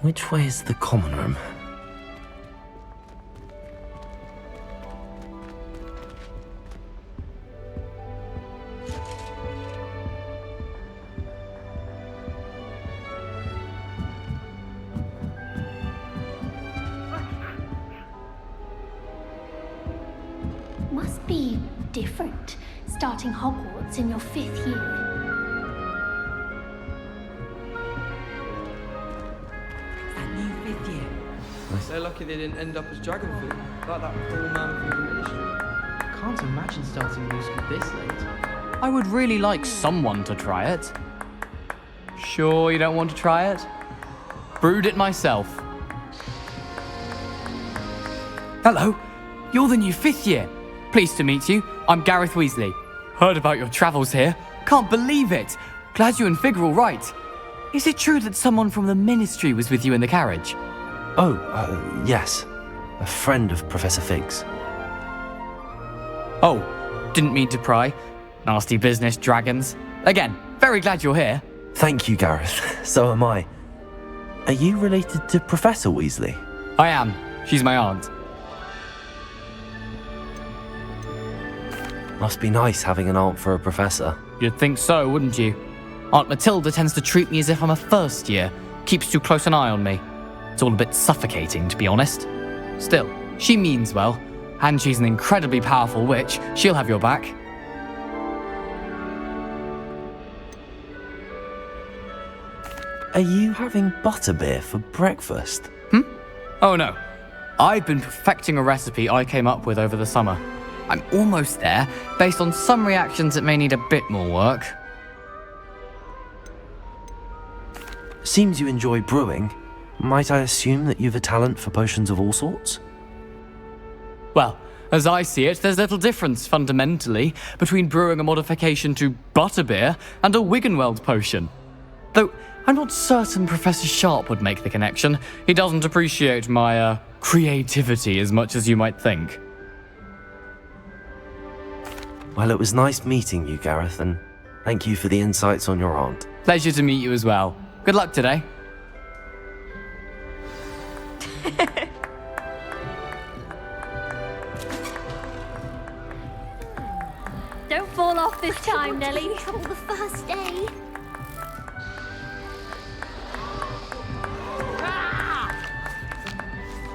Which way is the common room? Must be different, starting Hogwarts in your 5th year. They're lucky they didn't end up as dragon food, like that poor man from the ministry. I can't imagine starting new school this late. I would really like someone to try it. Sure you don't want to try it? Brewed it myself. Hello, you're the new 5th year. Pleased to meet you. I'm Gareth Weasley. Heard about your travels here. Can't believe it. Glad you and Fig are all right. Is it true that someone from the ministry was with you in the carriage? Oh, yes. A friend of Professor Fig's. Oh, didn't mean to pry. Nasty business, dragons. Again, very glad you're here. Thank you, Gareth. So am I. Are you related to Professor Weasley? I am. She's my aunt. Must be nice having an aunt for a professor. You'd think so, wouldn't you? Aunt Matilda tends to treat me as if I'm a first year. Keeps too close an eye on me. It's all a bit suffocating, to be honest. Still, she means well, and she's an incredibly powerful witch. She'll have your back. Are you having butterbeer for breakfast? Oh no. I've been perfecting a recipe I came up with over the summer. I'm almost there, based on some reactions that may need a bit more work. Seems you enjoy brewing. Might I assume that you've a talent for potions of all sorts? Well, as I see it, there's little difference, fundamentally, between brewing a modification to butterbeer and a Wiggenweld potion. Though, I'm not certain Professor Sharp would make the connection. He doesn't appreciate my, creativity as much as you might think. Well, it was nice meeting you, Gareth, and thank you for the insights on your aunt. Pleasure to meet you as well. Good luck today. Don't fall off this time, Nelly. Trouble the first day.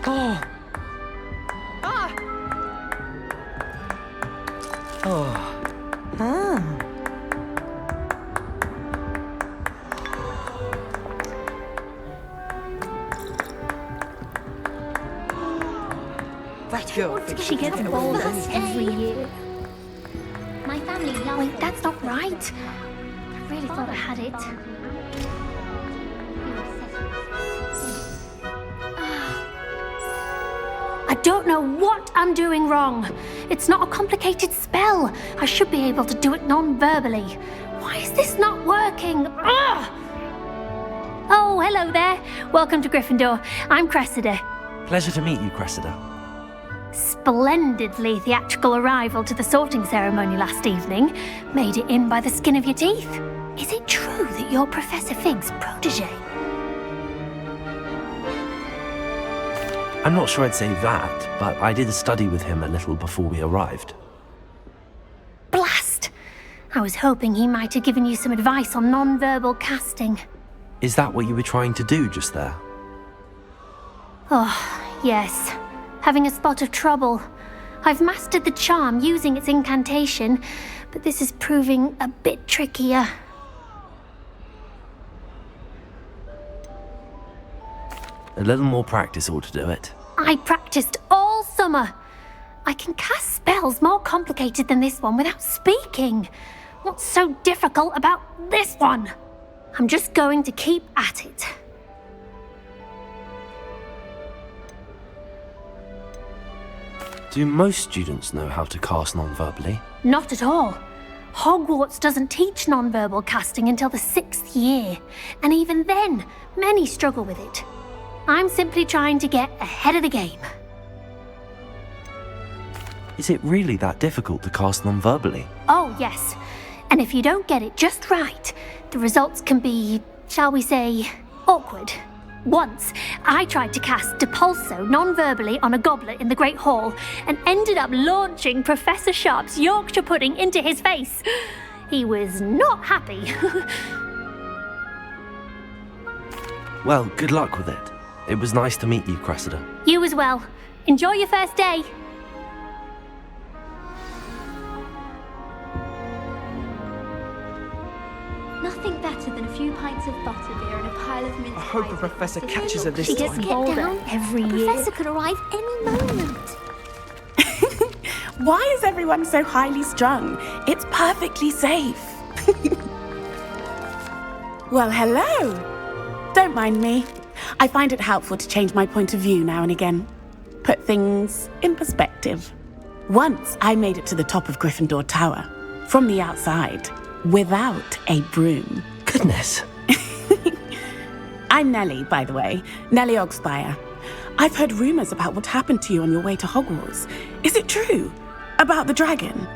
Oh. Right, go. She gets bonus every year. My family loves Wait, that's not right. I really thought I had it. I don't know what I'm doing wrong. It's not a complicated spell. I should be able to do it non-verbally. Why is this not working? Ugh! Oh, hello there. Welcome to Gryffindor. I'm Cressida. Pleasure to meet you, Cressida. Splendidly theatrical arrival to the sorting ceremony last evening. Made it in by the skin of your teeth. Is it true that you're Professor Fig's protege? I'm not sure I'd say that, but I did study with him a little before we arrived. Blast! I was hoping he might have given you some advice on non-verbal casting. Is that what you were trying to do just there? Oh, yes. Having a spot of trouble. I've mastered the charm using its incantation, but this is proving a bit trickier. A little more practice ought to do it. I practiced all summer. I can cast spells more complicated than this one without speaking. What's so difficult about this one? I'm just going to keep at it. Do most students know how to cast non-verbally? Not at all. Hogwarts doesn't teach non-verbal casting until the 6th year, and even then, many struggle with it. I'm simply trying to get ahead of the game. Is it really that difficult to cast non-verbally? Oh, yes. And if you don't get it just right, the results can be, shall we say, awkward. Once, I tried to cast Depulso non-verbally on a goblet in the Great Hall and ended up launching Professor Sharp's Yorkshire pudding into his face. He was not happy. Well, good luck with it. It was nice to meet you, Cressida. You as well. Enjoy your first day. Nothing better than a few pints of butterbeer and a pile of mince I hope the pies. professor So catches her look, this she time. gets kept Older down. every The year. professor could arrive any moment. Why is everyone so highly strung? It's perfectly safe. Well, hello. Don't mind me. I find it helpful to change my point of view now and again. Put things in perspective. Once I made it to the top of Gryffindor Tower, from the outside, without a broom. Goodness. I'm Nellie, by the way. Nellie Ogspire. I've heard rumours about what happened to you on your way to Hogwarts. Is it true? About the dragon?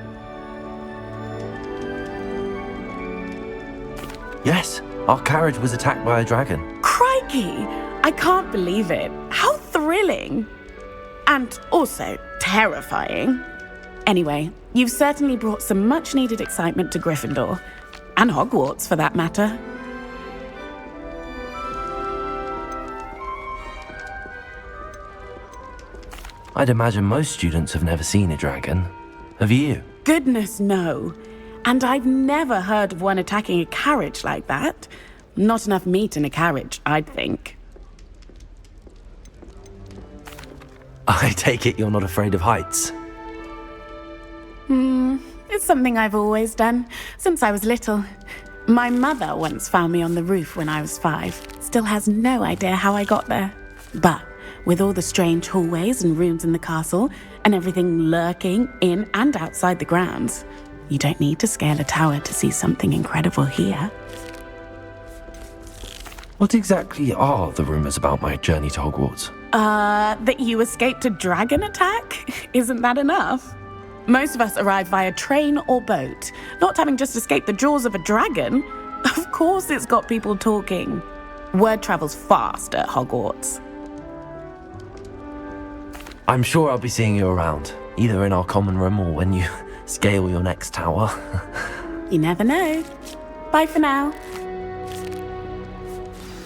Yes, our carriage was attacked by a dragon. Crikey! I can't believe it. How thrilling! And also terrifying. Anyway, you've certainly brought some much-needed excitement to Gryffindor. And Hogwarts, for that matter. I'd imagine most students have never seen a dragon. Have you? Goodness, no. And I've never heard of one attacking a carriage like that. Not enough meat in a carriage, I'd think. I take it you're not afraid of heights. It's something I've always done, since I was little. My mother once found me on the roof when I was 5. Still has no idea how I got there. But with all the strange hallways and rooms in the castle, and everything lurking in and outside the grounds, you don't need to scale a tower to see something incredible here. What exactly are the rumours about my journey to Hogwarts? That you escaped a dragon attack? Isn't that enough? Most of us arrive via train or boat, not having just escaped the jaws of a dragon. Of course it's got people talking. Word travels fast at Hogwarts. I'm sure I'll be seeing you around, either in our common room or when you scale your next tower. You never know. Bye for now.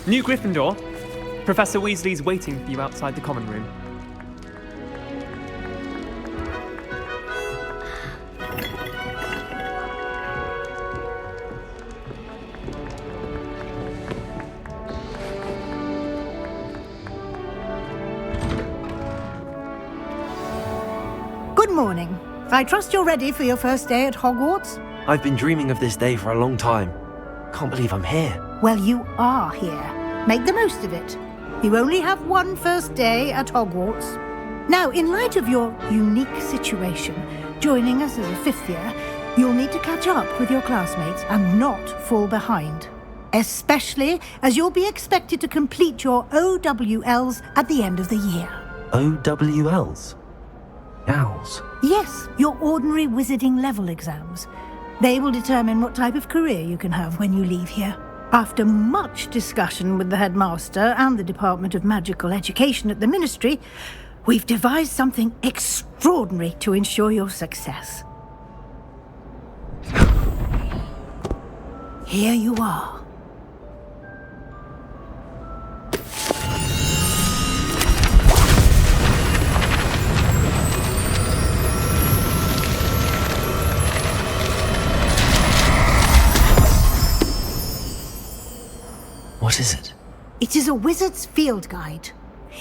New Gryffindor. Professor Weasley's waiting for you outside the common room. Good morning. I trust you're ready for your first day at Hogwarts? I've been dreaming of this day for a long time. Can't believe I'm here. Well, you are here. Make the most of it. You only have one first day at Hogwarts. Now, in light of your unique situation, joining us as a 5th year, you'll need to catch up with your classmates and not fall behind. Especially as you'll be expected to complete your OWLs at the end of the year. OWLs? Owls? Yes, your ordinary wizarding level exams. They will determine what type of career you can have when you leave here. After much discussion with the headmaster and the Department of Magical Education at the Ministry, we've devised something extraordinary to ensure your success. Here you are. What is it? It is a wizard's field guide.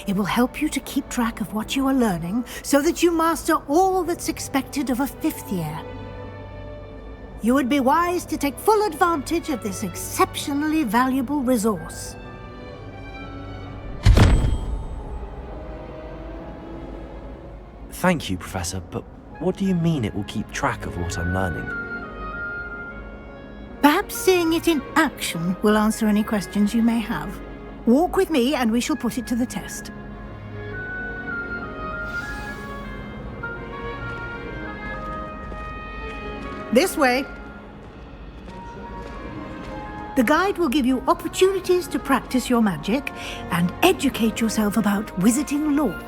It will help you to keep track of what you are learning so that you master all that's expected of a 5th year. You would be wise to take full advantage of this exceptionally valuable resource. Thank you, Professor, but what do you mean it will keep track of what I'm learning? Perhaps seeing it in action will answer any questions you may have. Walk with me and we shall put it to the test. This way. The guide will give you opportunities to practice your magic and educate yourself about wizarding lore.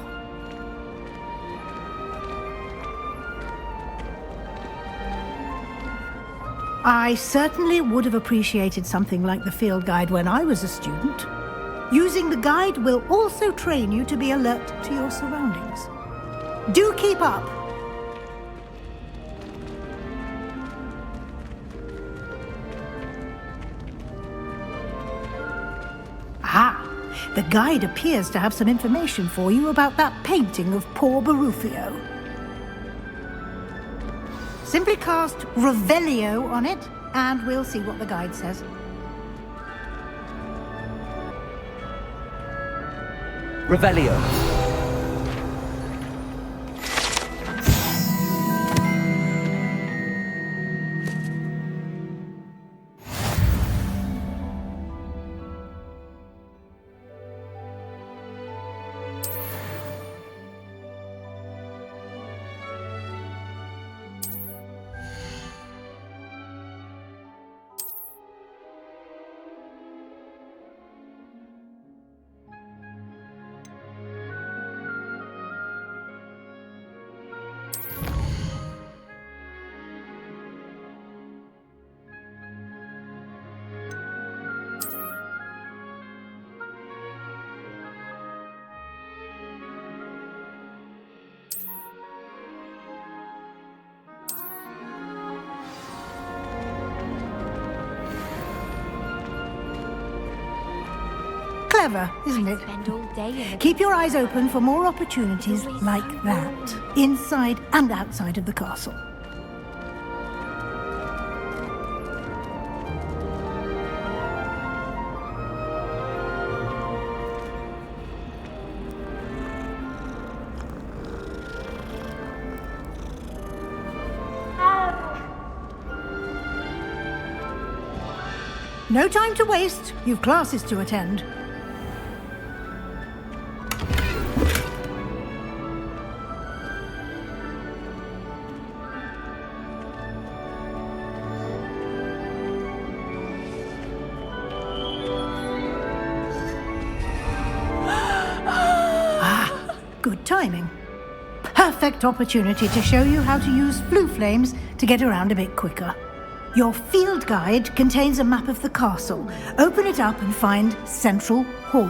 I certainly would have appreciated something like the field guide when I was a student. Using the guide will also train you to be alert to your surroundings. Do keep up! Ah, the guide appears to have some information for you about that painting of poor Barufio. Simply cast Revelio on it, and we'll see what the guide says. Revelio. Clever, isn't it? Spend all day in the Keep your eyes open for more opportunities like that, inside and outside of the castle. No time to waste. You've classes to attend. Good timing. Perfect opportunity to show you how to use flue flames to get around a bit quicker. Your field guide contains a map of the castle. Open it up and find Central Hall.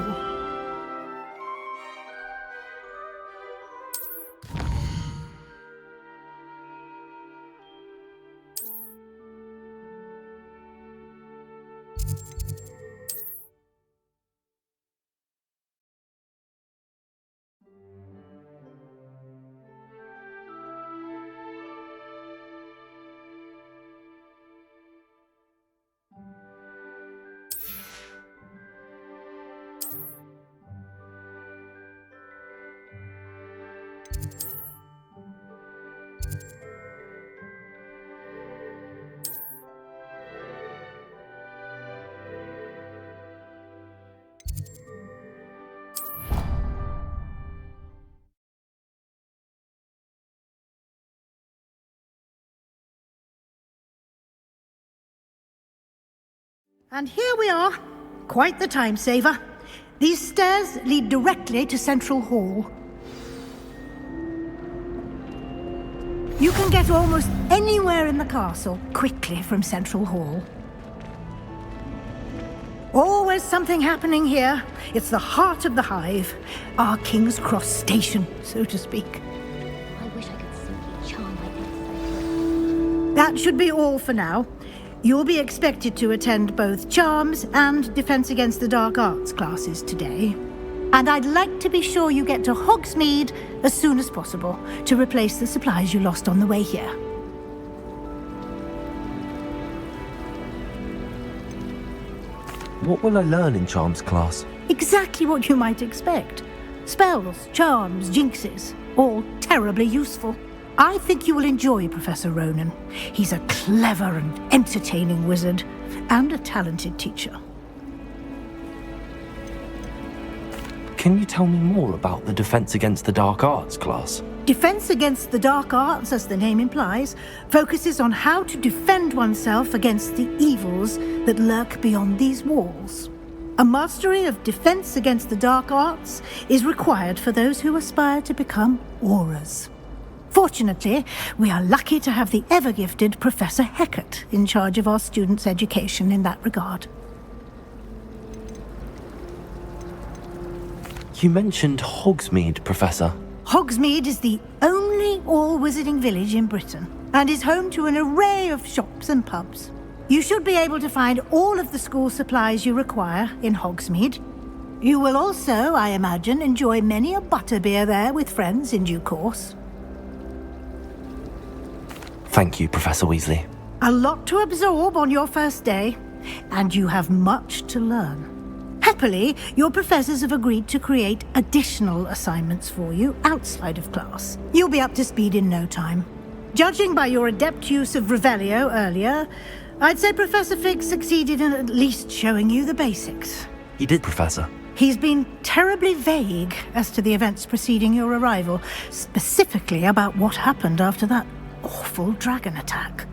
And here we are. Quite the time saver. These stairs lead directly to Central Hall. You can get almost anywhere in the castle quickly from Central Hall. Always something happening here. It's the heart of the hive. Our King's Cross station, so to speak. I wish I could simply charm my ex. That should be all for now. You'll be expected to attend both Charms and Defense Against the Dark Arts classes today. And I'd like to be sure you get to Hogsmeade as soon as possible to replace the supplies you lost on the way here. What will I learn in Charms class? Exactly what you might expect. Spells, charms, jinxes, all terribly useful. I think you will enjoy Professor Ronan. He's a clever and entertaining wizard, and a talented teacher. Can you tell me more about the Defense Against the Dark Arts class? Defense Against the Dark Arts, as the name implies, focuses on how to defend oneself against the evils that lurk beyond these walls. A mastery of Defense Against the Dark Arts is required for those who aspire to become auras. Fortunately, we are lucky to have the ever-gifted Professor Heckert in charge of our students' education in that regard. You mentioned Hogsmeade, Professor. Hogsmeade is the only all-wizarding village in Britain and is home to an array of shops and pubs. You should be able to find all of the school supplies you require in Hogsmeade. You will also, I imagine, enjoy many a butterbeer there with friends in due course. Thank you, Professor Weasley. A lot to absorb on your first day, and you have much to learn. Happily, your professors have agreed to create additional assignments for you outside of class. You'll be up to speed in no time. Judging by your adept use of Revelio earlier, I'd say Professor Fig succeeded in at least showing you the basics. He did, Professor. He's been terribly vague as to the events preceding your arrival, specifically about what happened after that awful dragon attack.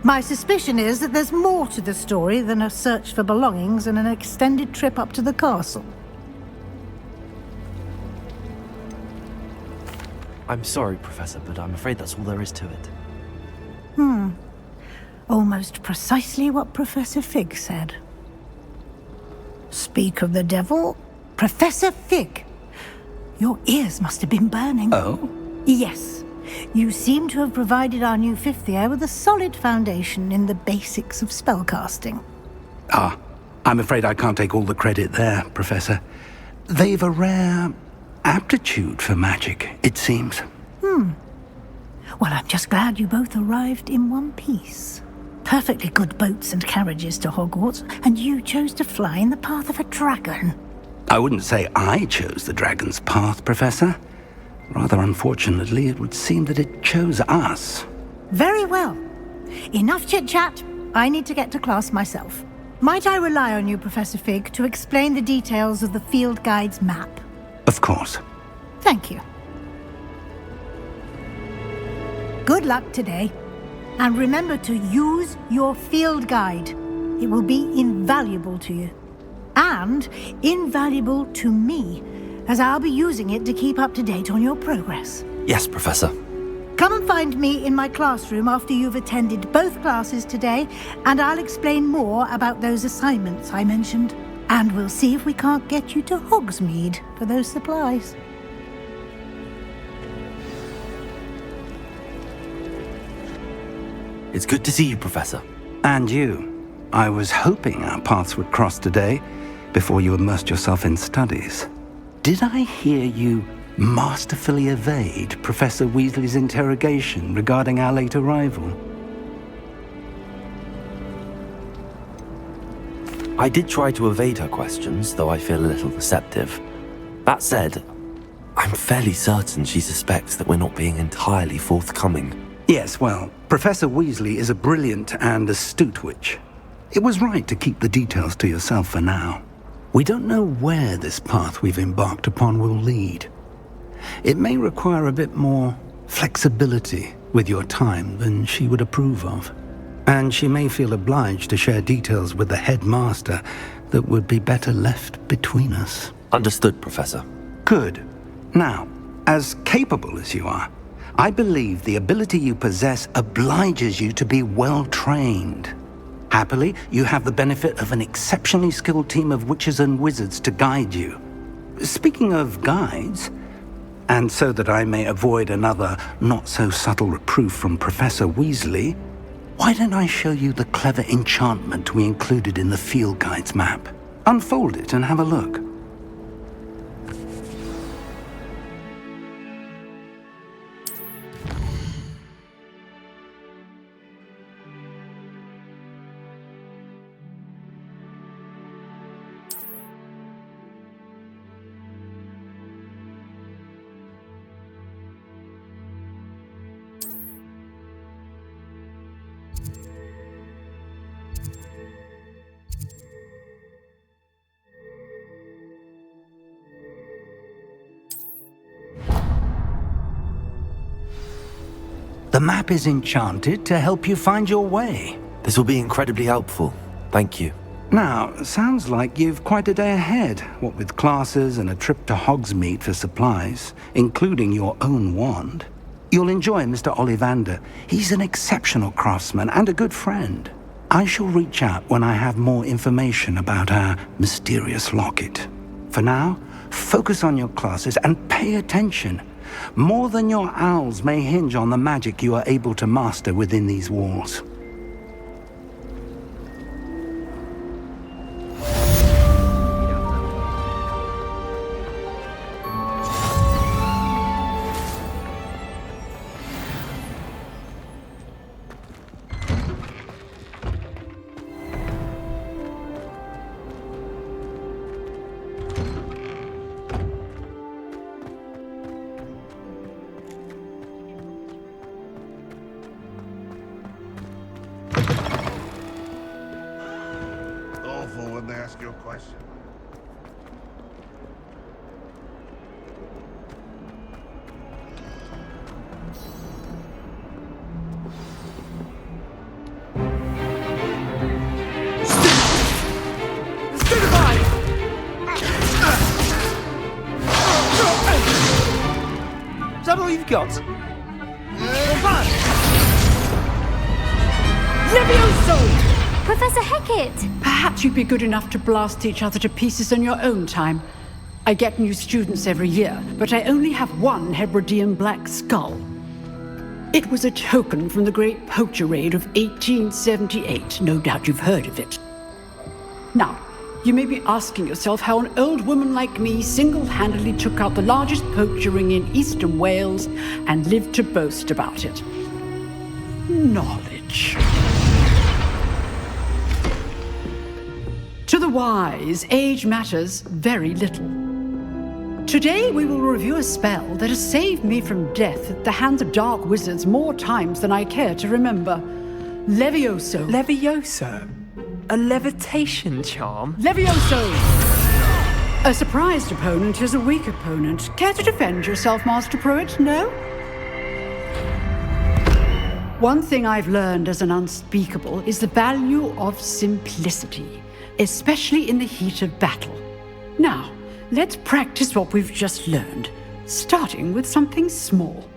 My suspicion is that there's more to the story than a search for belongings and an extended trip up to the castle. I'm sorry, Professor, but I'm afraid that's all there is to it. Almost precisely what Professor Fig said. Speak of the devil, Professor Fig. Your ears must have been burning. Oh? Yes. You seem to have provided our new fifth year with a solid foundation in the basics of spellcasting. Ah, I'm afraid I can't take all the credit there, Professor. They've a rare aptitude for magic, it seems. Well, I'm just glad you both arrived in one piece. Perfectly good boats and carriages to Hogwarts, and you chose to fly in the path of a dragon. I wouldn't say I chose the dragon's path, Professor. Rather unfortunately, it would seem that it chose us. Very well. Enough chit-chat. I need to get to class myself. Might I rely on you, Professor Fig, to explain the details of the field guide's map? Of course. Thank you. Good luck today. And remember to use your field guide. It will be invaluable to you. And invaluable to me, as I'll be using it to keep up to date on your progress. Yes, Professor. Come and find me in my classroom after you've attended both classes today, and I'll explain more about those assignments I mentioned. And we'll see if we can't get you to Hogsmeade for those supplies. It's good to see you, Professor. And you. I was hoping our paths would cross today, before you immersed yourself in studies. Did I hear you masterfully evade Professor Weasley's interrogation regarding our late arrival? I did try to evade her questions, though I feel a little receptive. That said, I'm fairly certain she suspects that we're not being entirely forthcoming. Yes, well, Professor Weasley is a brilliant and astute witch. It was right to keep the details to yourself for now. We don't know where this path we've embarked upon will lead. It may require a bit more flexibility with your time than she would approve of. And she may feel obliged to share details with the headmaster that would be better left between us. Understood, Professor. Good. Now, as capable as you are, I believe the ability you possess obliges you to be well-trained. Happily, you have the benefit of an exceptionally skilled team of witches and wizards to guide you. Speaking of guides, and so that I may avoid another not-so-subtle reproof from Professor Weasley, why don't I show you the clever enchantment we included in the field guide's map? Unfold it and have a look. The map is enchanted to help you find your way. This will be incredibly helpful. Thank you. Now, sounds like you've quite a day ahead, what with classes and a trip to Hogsmeade for supplies, including your own wand. You'll enjoy Mr. Ollivander. He's an exceptional craftsman and a good friend. I shall reach out when I have more information about our mysterious locket. For now, focus on your classes and pay attention. More than your owls may hinge on the magic you are able to master within these walls. When they ask you a question. Is that all you've got? Levioso! Professor Hecat! Perhaps you'd be good enough to blast each other to pieces in your own time. I get new students every year, but I only have one Hebridean black skull. It was a token from the Great Poacher Raid of 1878. No doubt you've heard of it. Now, you may be asking yourself how an old woman like me single-handedly took out the largest poacher ring in eastern Wales and lived to boast about it. Knowledge. To the wise, age matters very little. Today we will review a spell that has saved me from death at the hands of dark wizards more times than I care to remember. Levioso. Levioso? A levitation charm? Levioso! A surprised opponent is a weak opponent. Care to defend yourself, Master Pruitt? No? One thing I've learned as an unspeakable is the value of simplicity, especially in the heat of battle. Now, let's practice what we've just learned, starting with something small.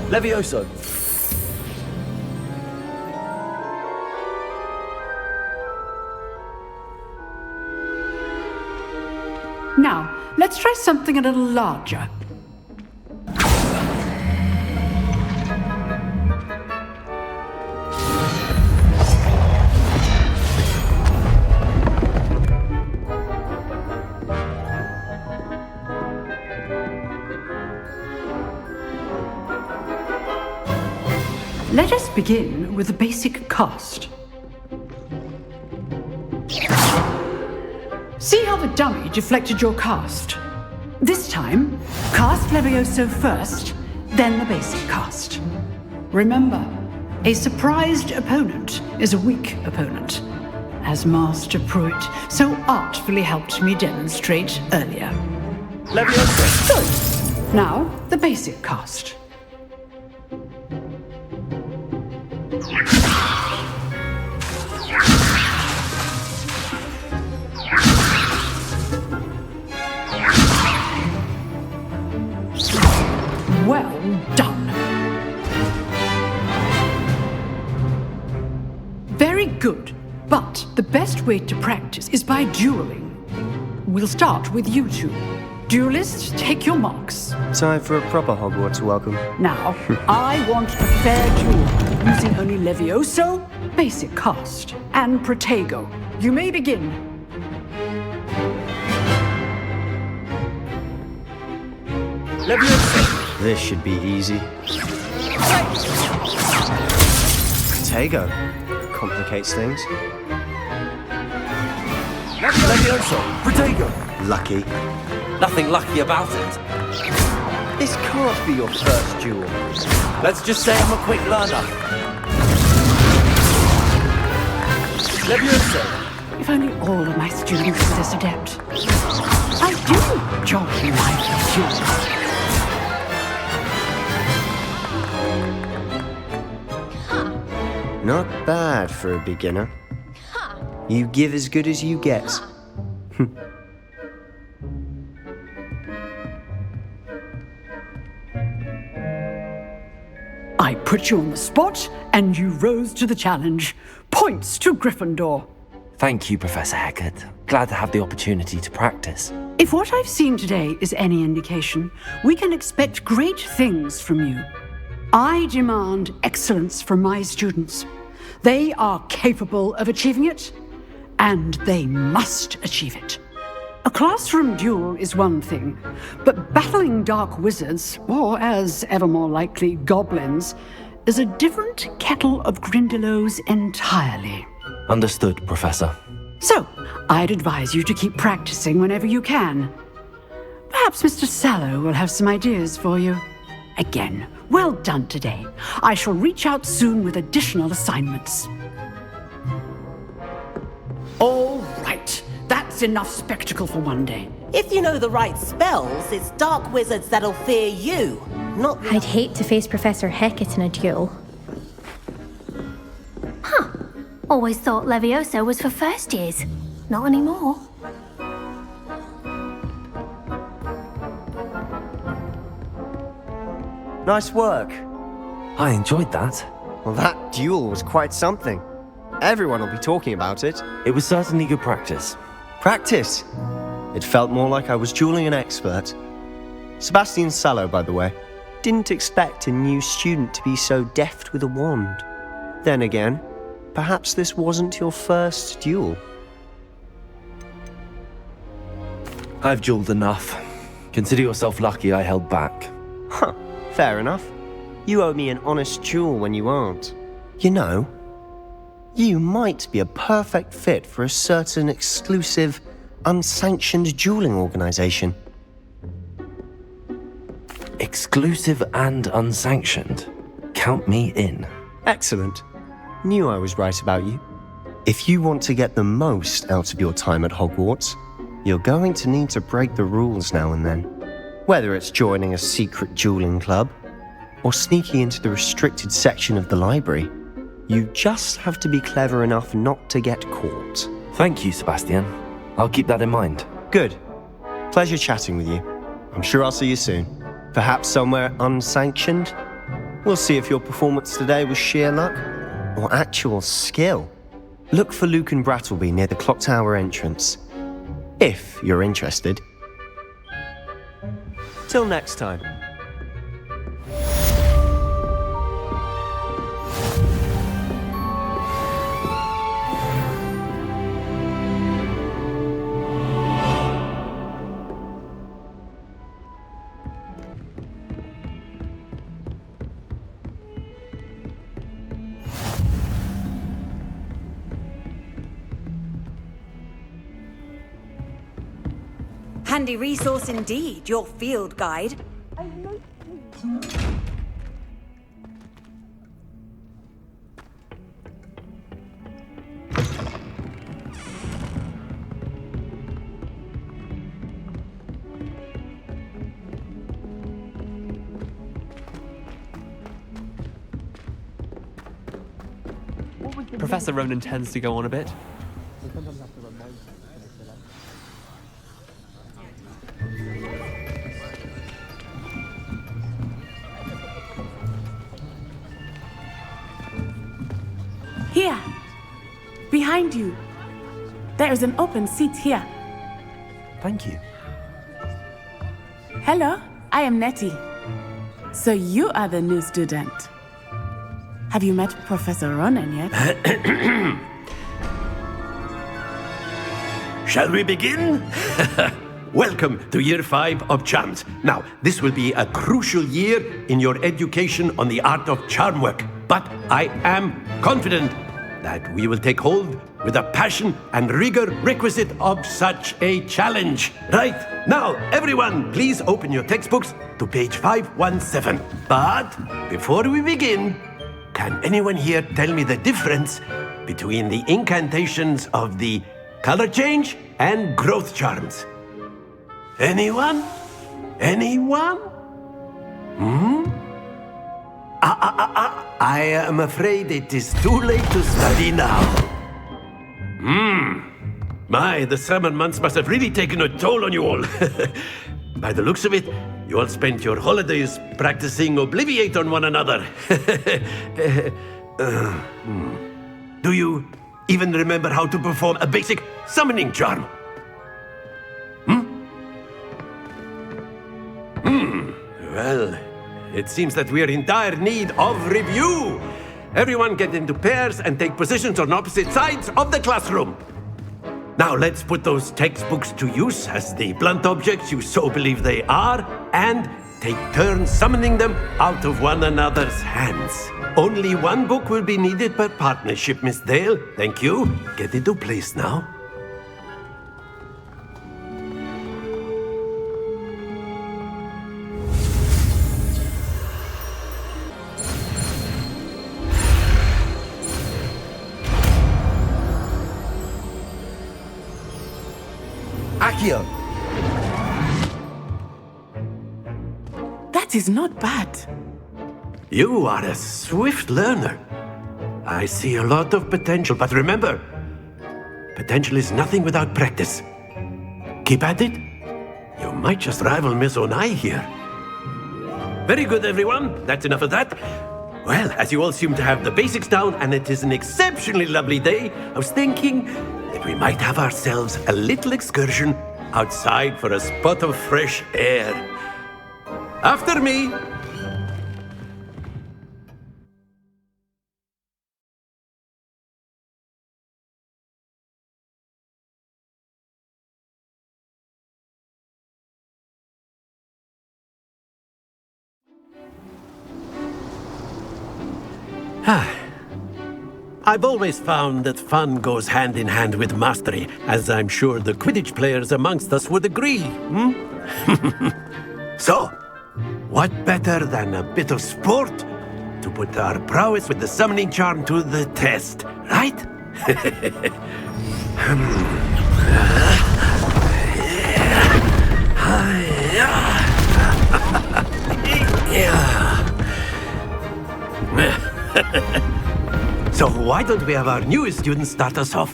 Levioso. Now, let's try something a little larger. Let us begin with the basic cast. See how the dummy deflected your cast? This time, cast Levioso first, then the basic cast. Remember, a surprised opponent is a weak opponent, as Master Pruitt so artfully helped me demonstrate earlier. Levioso! Good. Now, the basic cast. Well done. Very good, but the best way to practice is by dueling. We'll start with you two. Duelists, take your marks. Time for a proper Hogwarts welcome. Now, I want a fair duel, using only Levioso, basic cast, and Protego. You may begin. Levioso! This should be easy. Protego. Complicates things. Levioso! Protego! Lucky. Nothing lucky about it. This can't be your first duel. Let's just say I'm a quick learner. Levioso! If only all of my students were this adept. I do enjoy life duels. Not bad for a beginner. You give as good as you get. I put you on the spot, and you rose to the challenge. Points to Gryffindor. Thank you, Professor Hecat. Glad to have the opportunity to practice. If what I've seen today is any indication, we can expect great things from you. I demand excellence from my students. They are capable of achieving it, and they must achieve it. A classroom duel is one thing, but battling dark wizards, or as ever more likely, goblins, is a different kettle of Grindylows entirely. Understood, Professor. So, I'd advise you to keep practicing whenever you can. Perhaps Mr. Sallow will have some ideas for you. Again, well done today. I shall reach out soon with additional assignments. All right, that's enough spectacle for one day. If you know the right spells, it's dark wizards that'll fear you, not the... I'd hate to face Professor Hecat in a duel. Huh. Always thought Levioso was for first years. Not anymore. Nice work. I enjoyed that. Well, that duel was quite something. Everyone will be talking about it. It was certainly good practice. Practice? It felt more like I was dueling an expert. Sebastian Sallow, by the way, didn't expect a new student to be so deft with a wand. Then again, perhaps this wasn't your first duel. I've dueled enough. Consider yourself lucky I held back. Huh, fair enough. You owe me an honest duel when you aren't. You know, you might be a perfect fit for a certain exclusive, unsanctioned dueling organization. Exclusive and unsanctioned. Count me in. Excellent. Knew I was right about you. If you want to get the most out of your time at Hogwarts, you're going to need to break the rules now and then. Whether it's joining a secret dueling club, or sneaking into the restricted section of the library, you just have to be clever enough not to get caught. Thank you, Sebastian. I'll keep that in mind. Good. Pleasure chatting with you. I'm sure I'll see you soon. Perhaps somewhere unsanctioned? We'll see if your performance today was sheer luck or actual skill. Look for Luke and Brattleby near the clock tower entrance, if you're interested. Till next time. Handy resource indeed, your field guide. Professor Ronan tends to go on a bit. Here, behind you. There is an open seat here. Thank you. Hello, I am Nettie. So you are the new student. Have you met Professor Ronan yet? Shall we begin? Welcome to Year 5 of Charms. Now, this will be a crucial year in your education on the art of charm work. But I am confident that we will take hold with the passion and rigor requisite of such a challenge. Right, Now, everyone, please open your textbooks to page 517. But before we begin, can anyone here tell me the difference between the incantations of the color change and growth charms? Anyone? Anyone? I am afraid it is too late to study now. My, the summer months must have really taken a toll on you all. By the looks of it, you all spent your holidays practicing Obliviate on one another. Do you even remember how to perform a basic summoning charm? Well, it seems that we are in dire need of review. Everyone get into pairs and take positions on opposite sides of the classroom. Now let's put those textbooks to use as the blunt objects you so believe they are, and take turns summoning them out of one another's hands. Only one book will be needed per partnership, Miss Dale. Thank you. Get into place now. Aksiyon. That is not bad. You are a swift learner. I see a lot of potential, but remember, potential is nothing without practice. Keep at it. You might just rival Miss Onai here. Very good, everyone. That's enough of that. Well, as you all seem to have the basics down, and it is an exceptionally lovely day, I was thinking that we might have ourselves a little excursion outside for a spot of fresh air. After me. I've always found that fun goes hand in hand with mastery, as I'm sure the Quidditch players amongst us would agree. So, what better than a bit of sport to put our prowess with the summoning charm to the test, right? So why don't we have our newest student start us off?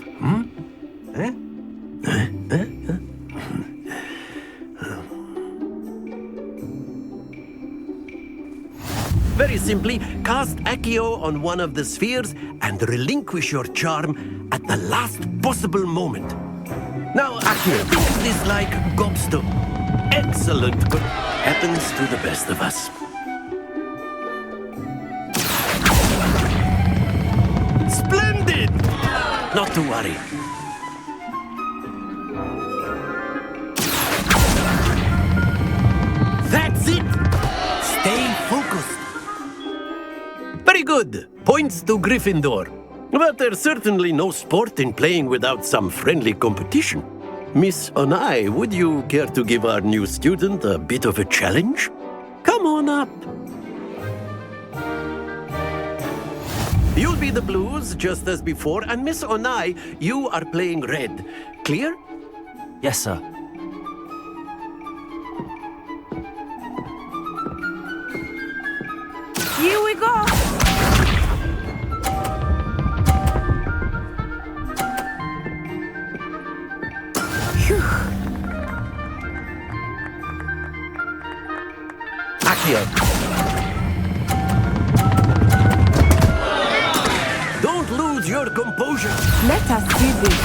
Very simply, cast Accio on one of the spheres and relinquish your charm at the last possible moment. Now, Accio, think of this like gobstone. Excellent. Good. Happens to the best of us. Splendid! Not to worry. That's it! Stay focused. Very good. Points to Gryffindor. But there's certainly no sport in playing without some friendly competition. Miss Onai, would you care to give our new student a bit of a challenge? Come on up. You'll be the blues, just as before, and Miss Onai, you are playing red. Clear? Yes, sir. Here we go! Aksiyon. Don't lose your composure. Let us do this.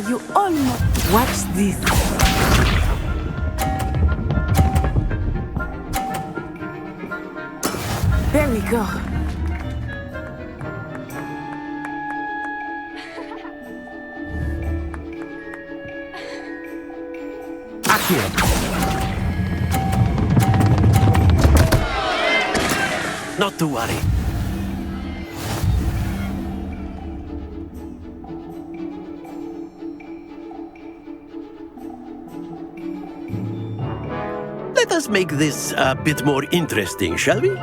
You almost watch this. There we go. Aksiyon. Not to worry. Let us make this a bit more interesting, shall we?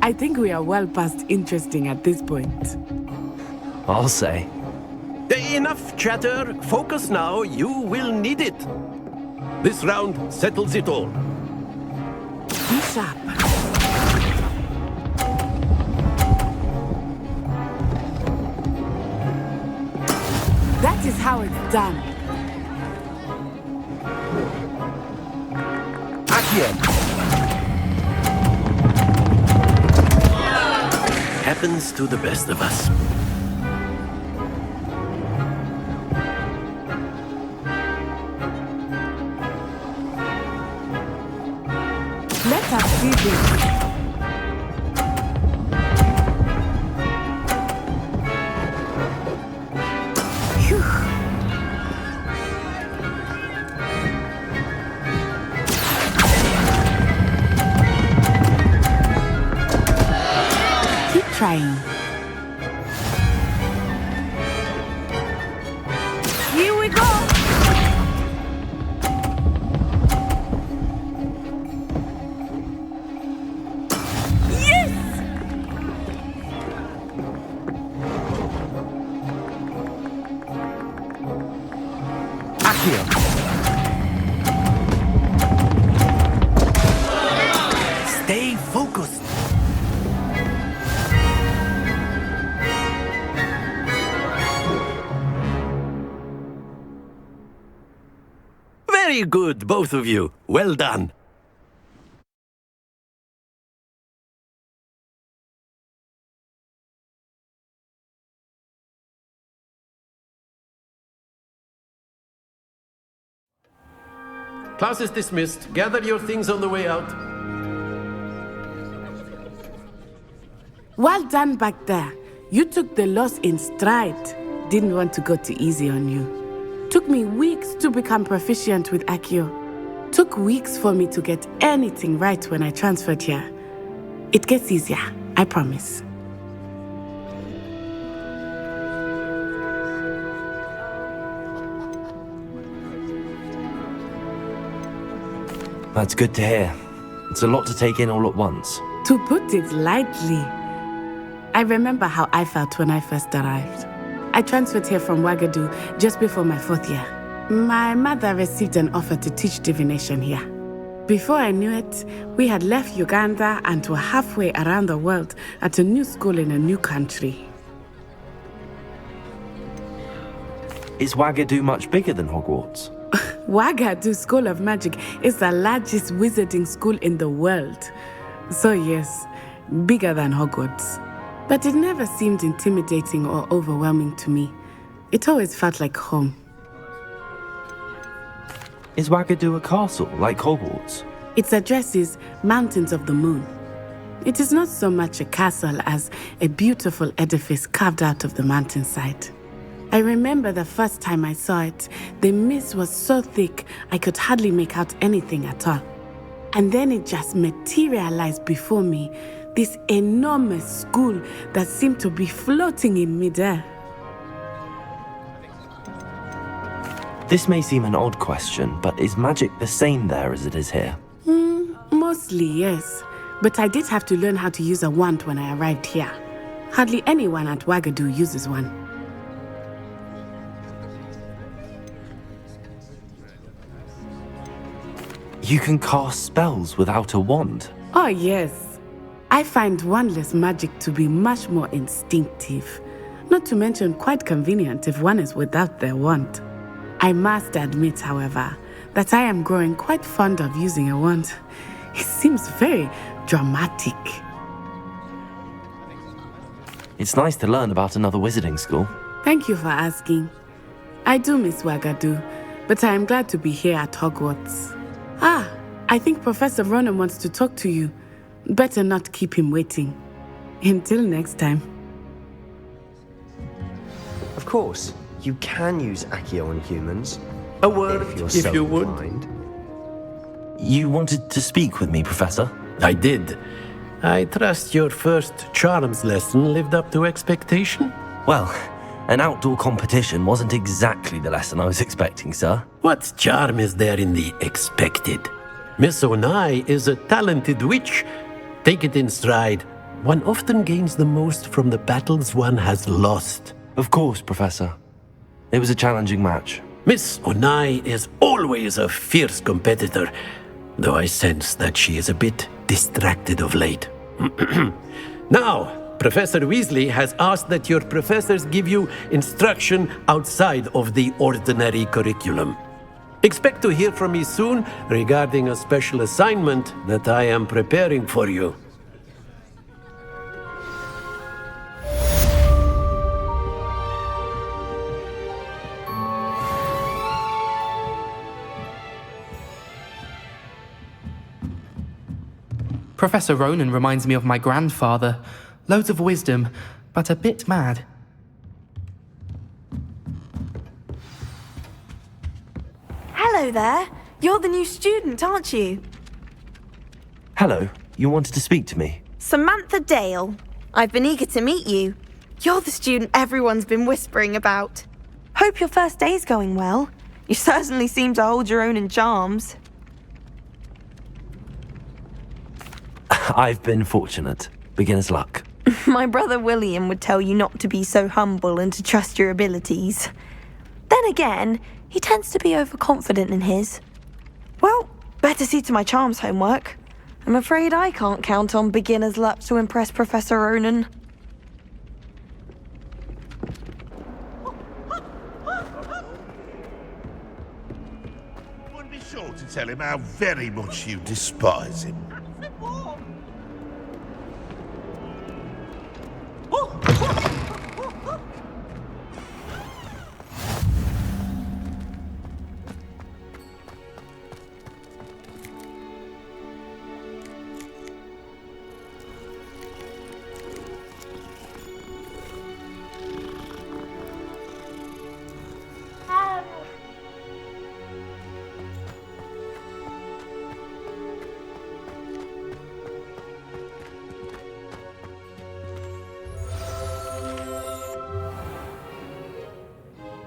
I think we are well past interesting at this point. I'll say. Enough chatter. Focus now. You will need it. This round settles it all. Be sharp. That is how it's done. Aksiyon. Happens to the best of us. Let us see this. Phew. Keep trying. Here we go. Stay focused. Very good, both of you. Well done. Class is dismissed. Gather your things on the way out. Well done back there. You took the loss in stride. Didn't want to go too easy on you. Took me weeks to become proficient with Aksiyon. Took weeks for me to get anything right when I transferred here. It gets easier, I promise. That's good to hear. It's a lot to take in all at once. To put it lightly, I remember how I felt when I first arrived. I transferred here from Ouagadougou just before my 4th year. My mother received an offer to teach divination here. Before I knew it, we had left Uganda and were halfway around the world at a new school in a new country. Is Ouagadougou much bigger than Hogwarts? Ouagadougou School of Magic is the largest wizarding school in the world. So yes, bigger than Hogwarts. But it never seemed intimidating or overwhelming to me. It always felt like home. Is Ouagadougou a castle, like Hogwarts? Its address is Mountains of the Moon. It is not so much a castle as a beautiful edifice carved out of the mountainside. I remember the first time I saw it, the mist was so thick I could hardly make out anything at all. And then it just materialized before me, this enormous school that seemed to be floating in midair. This may seem an odd question, but is magic the same there as it is here? Mostly, yes. But I did have to learn how to use a wand when I arrived here. Hardly anyone at Ouagadougou uses one. You can cast spells without a wand? Oh, yes. I find wandless magic to be much more instinctive. Not to mention quite convenient if one is without their wand. I must admit, however, that I am growing quite fond of using a wand. It seems very dramatic. It's nice to learn about another wizarding school. Thank you for asking. I do miss Ouagadougou, but I am glad to be here at Hogwarts. I think Professor Ronan wants to talk to you. Better not keep him waiting. Until next time. Of course, you can use Aksiyon on humans. A word, if you're if so you would. inclined. You wanted to speak with me, Professor? I did. I trust your first charms lesson lived up to expectation? Well, an outdoor competition wasn't exactly the lesson I was expecting, sir. What charm is there in the expected? Miss Onai is a talented witch. Take it in stride. One often gains the most from the battles one has lost. Of course, Professor. It was a challenging match. Miss Onai is always a fierce competitor, though I sense that she is a bit distracted of late. Now, Professor Weasley has asked that your professors give you instruction outside of the ordinary curriculum. Expect to hear from me soon regarding a special assignment that I am preparing for you. Professor Ronan reminds me of my grandfather. Loads of wisdom, but a bit mad. Hello there. You're the new student, aren't you? Hello, you wanted to speak to me? Samantha Dale. I've been eager to meet you. You're the student everyone's been whispering about. Hope your first day's going well. You certainly seem to hold your own in charms. I've been fortunate. Beginner's luck. My brother William would tell you not to be so humble and to trust your abilities. Then again, he tends to be overconfident in his. Well, better see to my charms homework. I'm afraid I can't count on beginner's luck to impress Professor Ronan. Be sure to tell him how very much you despise him.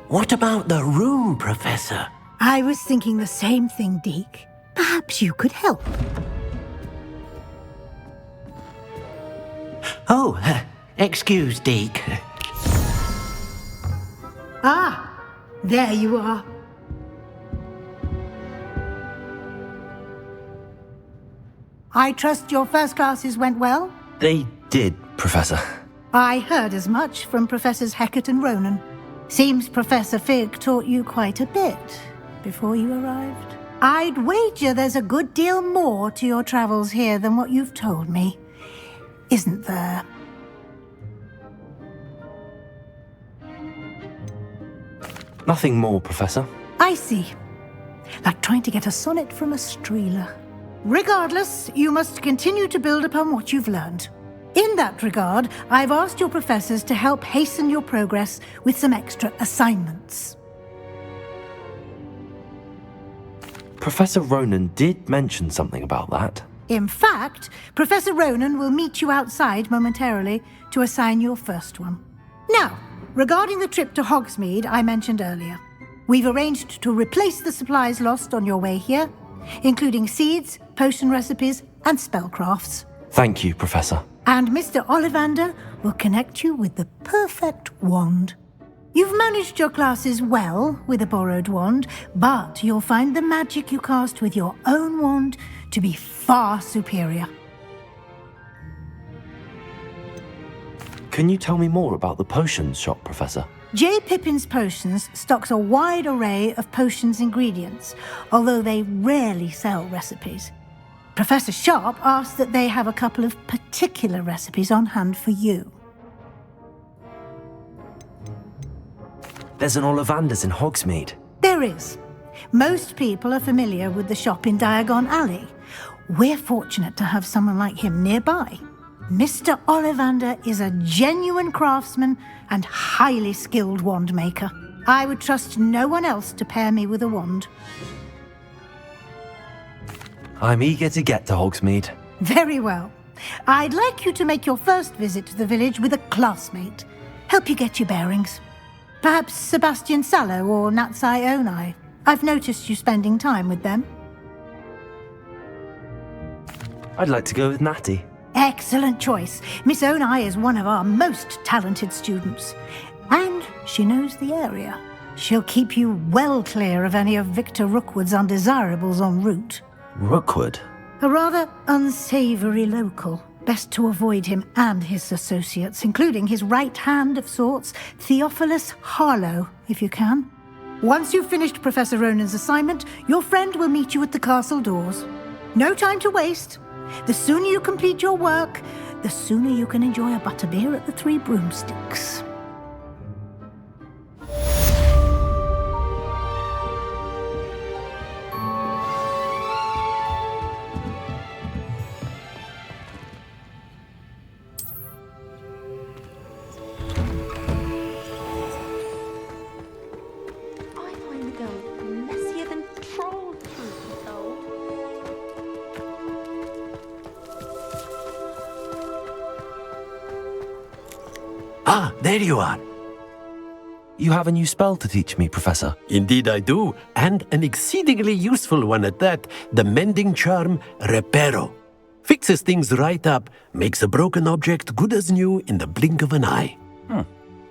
What about the room, Professor? I was thinking the same thing, Deke. Perhaps you could help. Oh, excuse, Deke. Ah, there you are. I trust your first classes went well? They did, Professor. I heard as much from Professors Hecat and Ronan. Seems Professor Fig taught you quite a bit before you arrived. I'd wager there's a good deal more to your travels here than what you've told me, isn't there? Nothing more, Professor. I see. Like trying to get a sonnet from a streeler. Regardless, you must continue to build upon what you've learned. In that regard, I've asked your professors to help hasten your progress with some extra assignments. Professor Ronan did mention something about that. In fact, Professor Ronan will meet you outside momentarily to assign your first one. Now, regarding the trip to Hogsmeade I mentioned earlier, we've arranged to replace the supplies lost on your way here, including seeds, potion recipes, and spellcrafts. Thank you, Professor. And Mr. Ollivander will connect you with the perfect wand. You've managed your classes well with a borrowed wand, but you'll find the magic you cast with your own wand to be far superior. Can you tell me more about the potions shop, Professor? J. Pippin's Potions stocks a wide array of potions ingredients, although they rarely sell recipes. Professor Sharp asked that they have a couple of particular recipes on hand for you. There's an Ollivander's in Hogsmeade. There is. Most people are familiar with the shop in Diagon Alley. We're fortunate to have someone like him nearby. Mr. Ollivander is a genuine craftsman and highly skilled wand maker. I would trust no one else to pair me with a wand. I'm eager to get to Hogsmeade. Very well. I'd like you to make your first visit to the village with a classmate. Help you get your bearings. Perhaps Sebastian Sallow or Natsai Onai. I've noticed you spending time with them. I'd like to go with Natty. Excellent choice. Miss Onai is one of our most talented students. And she knows the area. She'll keep you well clear of any of Victor Rookwood's undesirables en route. Rookwood? A rather unsavoury local. Best to avoid him and his associates, including his right hand of sorts, Theophilus Harlow, if you can. Once you've finished Professor Ronan's assignment, your friend will meet you at the castle doors. No time to waste. The sooner you complete your work, the sooner you can enjoy a butterbeer at the Three Broomsticks. Ah, there you are. You have a new spell to teach me, Professor. Indeed I do, and an exceedingly useful one at that, the mending charm Reparo. Fixes things right up, makes a broken object good as new in the blink of an eye.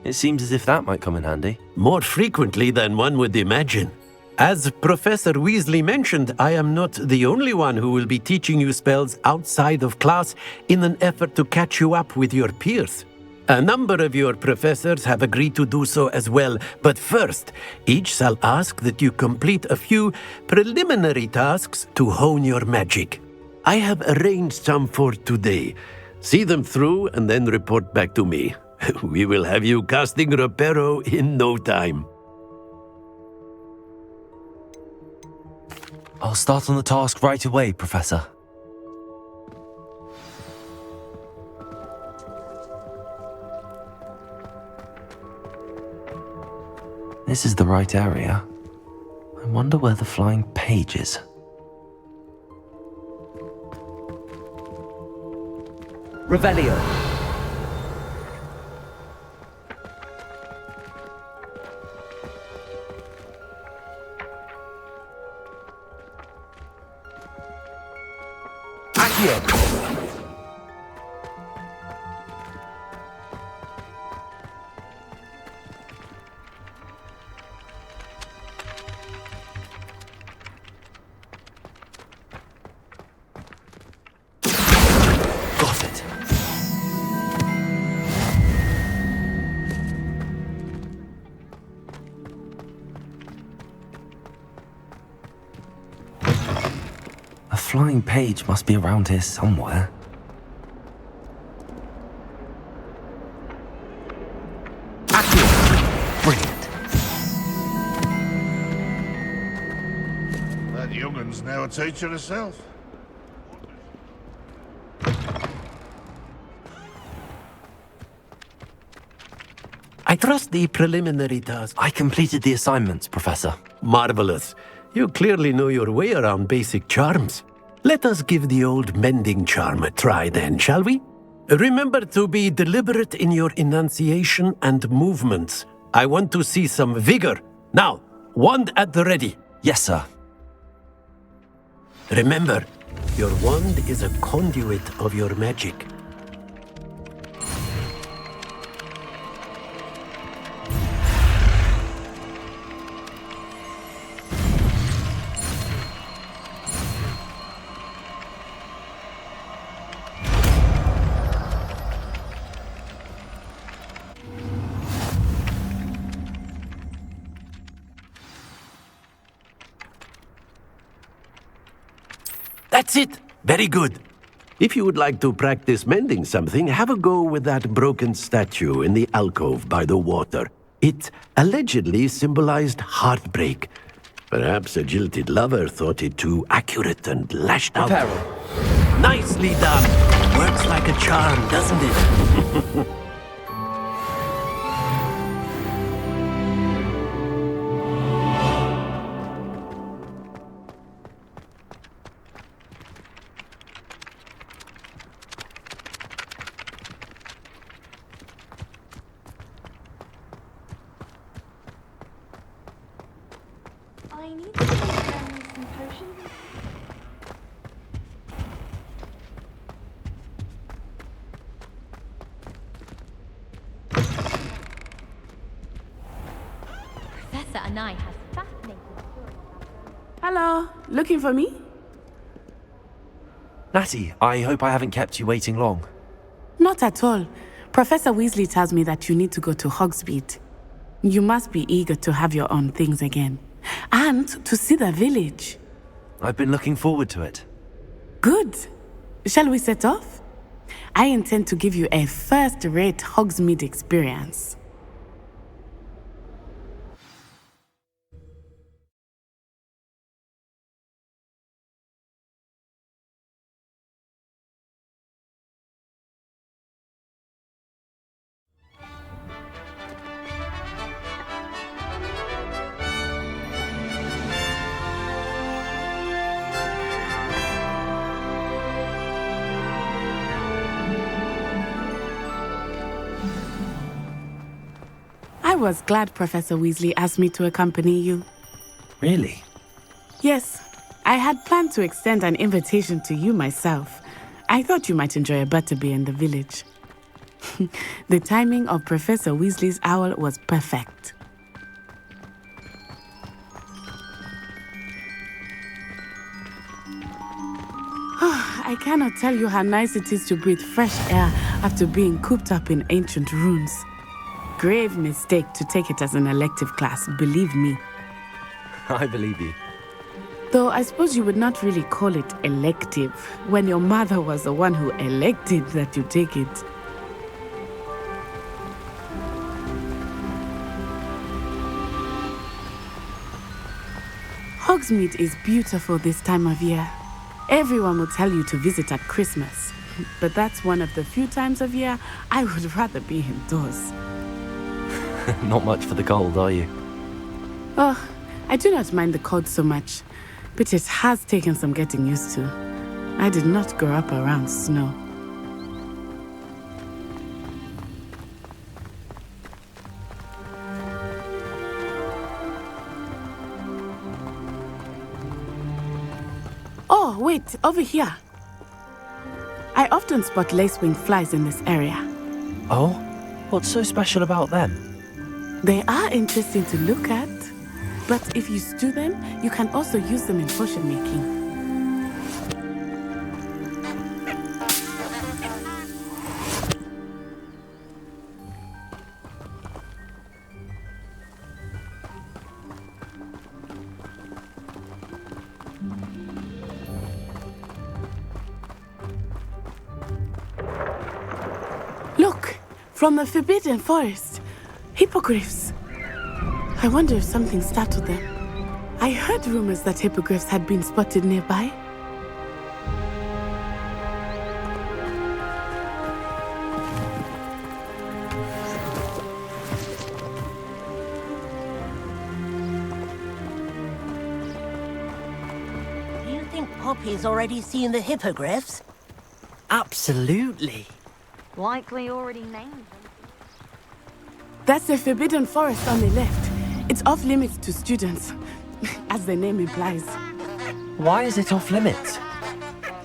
It seems as if that might come in handy. More frequently than one would imagine. As Professor Weasley mentioned, I am not the only one who will be teaching you spells outside of class in an effort to catch you up with your peers. A number of your professors have agreed to do so as well, but first, each shall ask that you complete a few preliminary tasks to hone your magic. I have arranged some for today. See them through and then report back to me. We will have you casting Reparo in no time. I'll start on the task right away, Professor. This is the right area. I wonder where the flying page is. Revelio. Aksiyon. A flying page must be around here somewhere. Aksiyon! Brilliant. That youngun's now a teacher herself. I trust the preliminary task. I completed the assignments, Professor. Marvelous. You clearly know your way around basic charms. Let us give the old mending charm a try then, shall we? Remember to be deliberate in your enunciation and movements. I want to see some vigor. Now, wand at the ready. Yes, sir. Remember, your wand is a conduit of your magic. That's it! Very good. If you would like to practice mending something, have a go with that broken statue in the alcove by the water. It allegedly symbolized heartbreak. Perhaps a jilted lover thought it too accurate and lashed out. Reparo. Nicely done. Works like a charm, doesn't it? I need to make some potions. Professor and I have fascinating stories about. Hello, looking for me? Natty, I hope I haven't kept you waiting long. Not at all. Professor Weasley tells me that you need to go to Hogsmeade. You must be eager to have your own things again. And to see the village. I've been looking forward to it. Good. Shall we set off? I intend to give you a first-rate Hogsmeade experience. I was glad Professor Weasley asked me to accompany you. Really? Yes, I had planned to extend an invitation to you myself. I thought you might enjoy a butterbeer in the village. The timing of Professor Weasley's owl was perfect. I cannot tell you how nice it is to breathe fresh air after being cooped up in ancient ruins. Grave mistake to take it as an elective class, believe me. I believe you. Though I suppose you would not really call it elective when your mother was the one who elected that you take it. Hogsmeade is beautiful this time of year. Everyone will tell you to visit at Christmas, but that's one of the few times of year I would rather be indoors. Not much for the cold, are you? Oh, I do not mind the cold so much, but it has taken some getting used to. I did not grow up around snow. Oh, wait, over here. I often spot lacewing flies in this area. Oh? What's so special about them? They are interesting to look at, but if you stew them, you can also use them in potion making. Look, from the Forbidden Forest. Hippogriffs. I wonder if something startled them. I heard rumors that hippogriffs had been spotted nearby. Do you think Poppy's already seen the hippogriffs? Absolutely. Likely already named them. That's the Forbidden Forest on the left. It's off limits to students, as the name implies. Why is it off limits?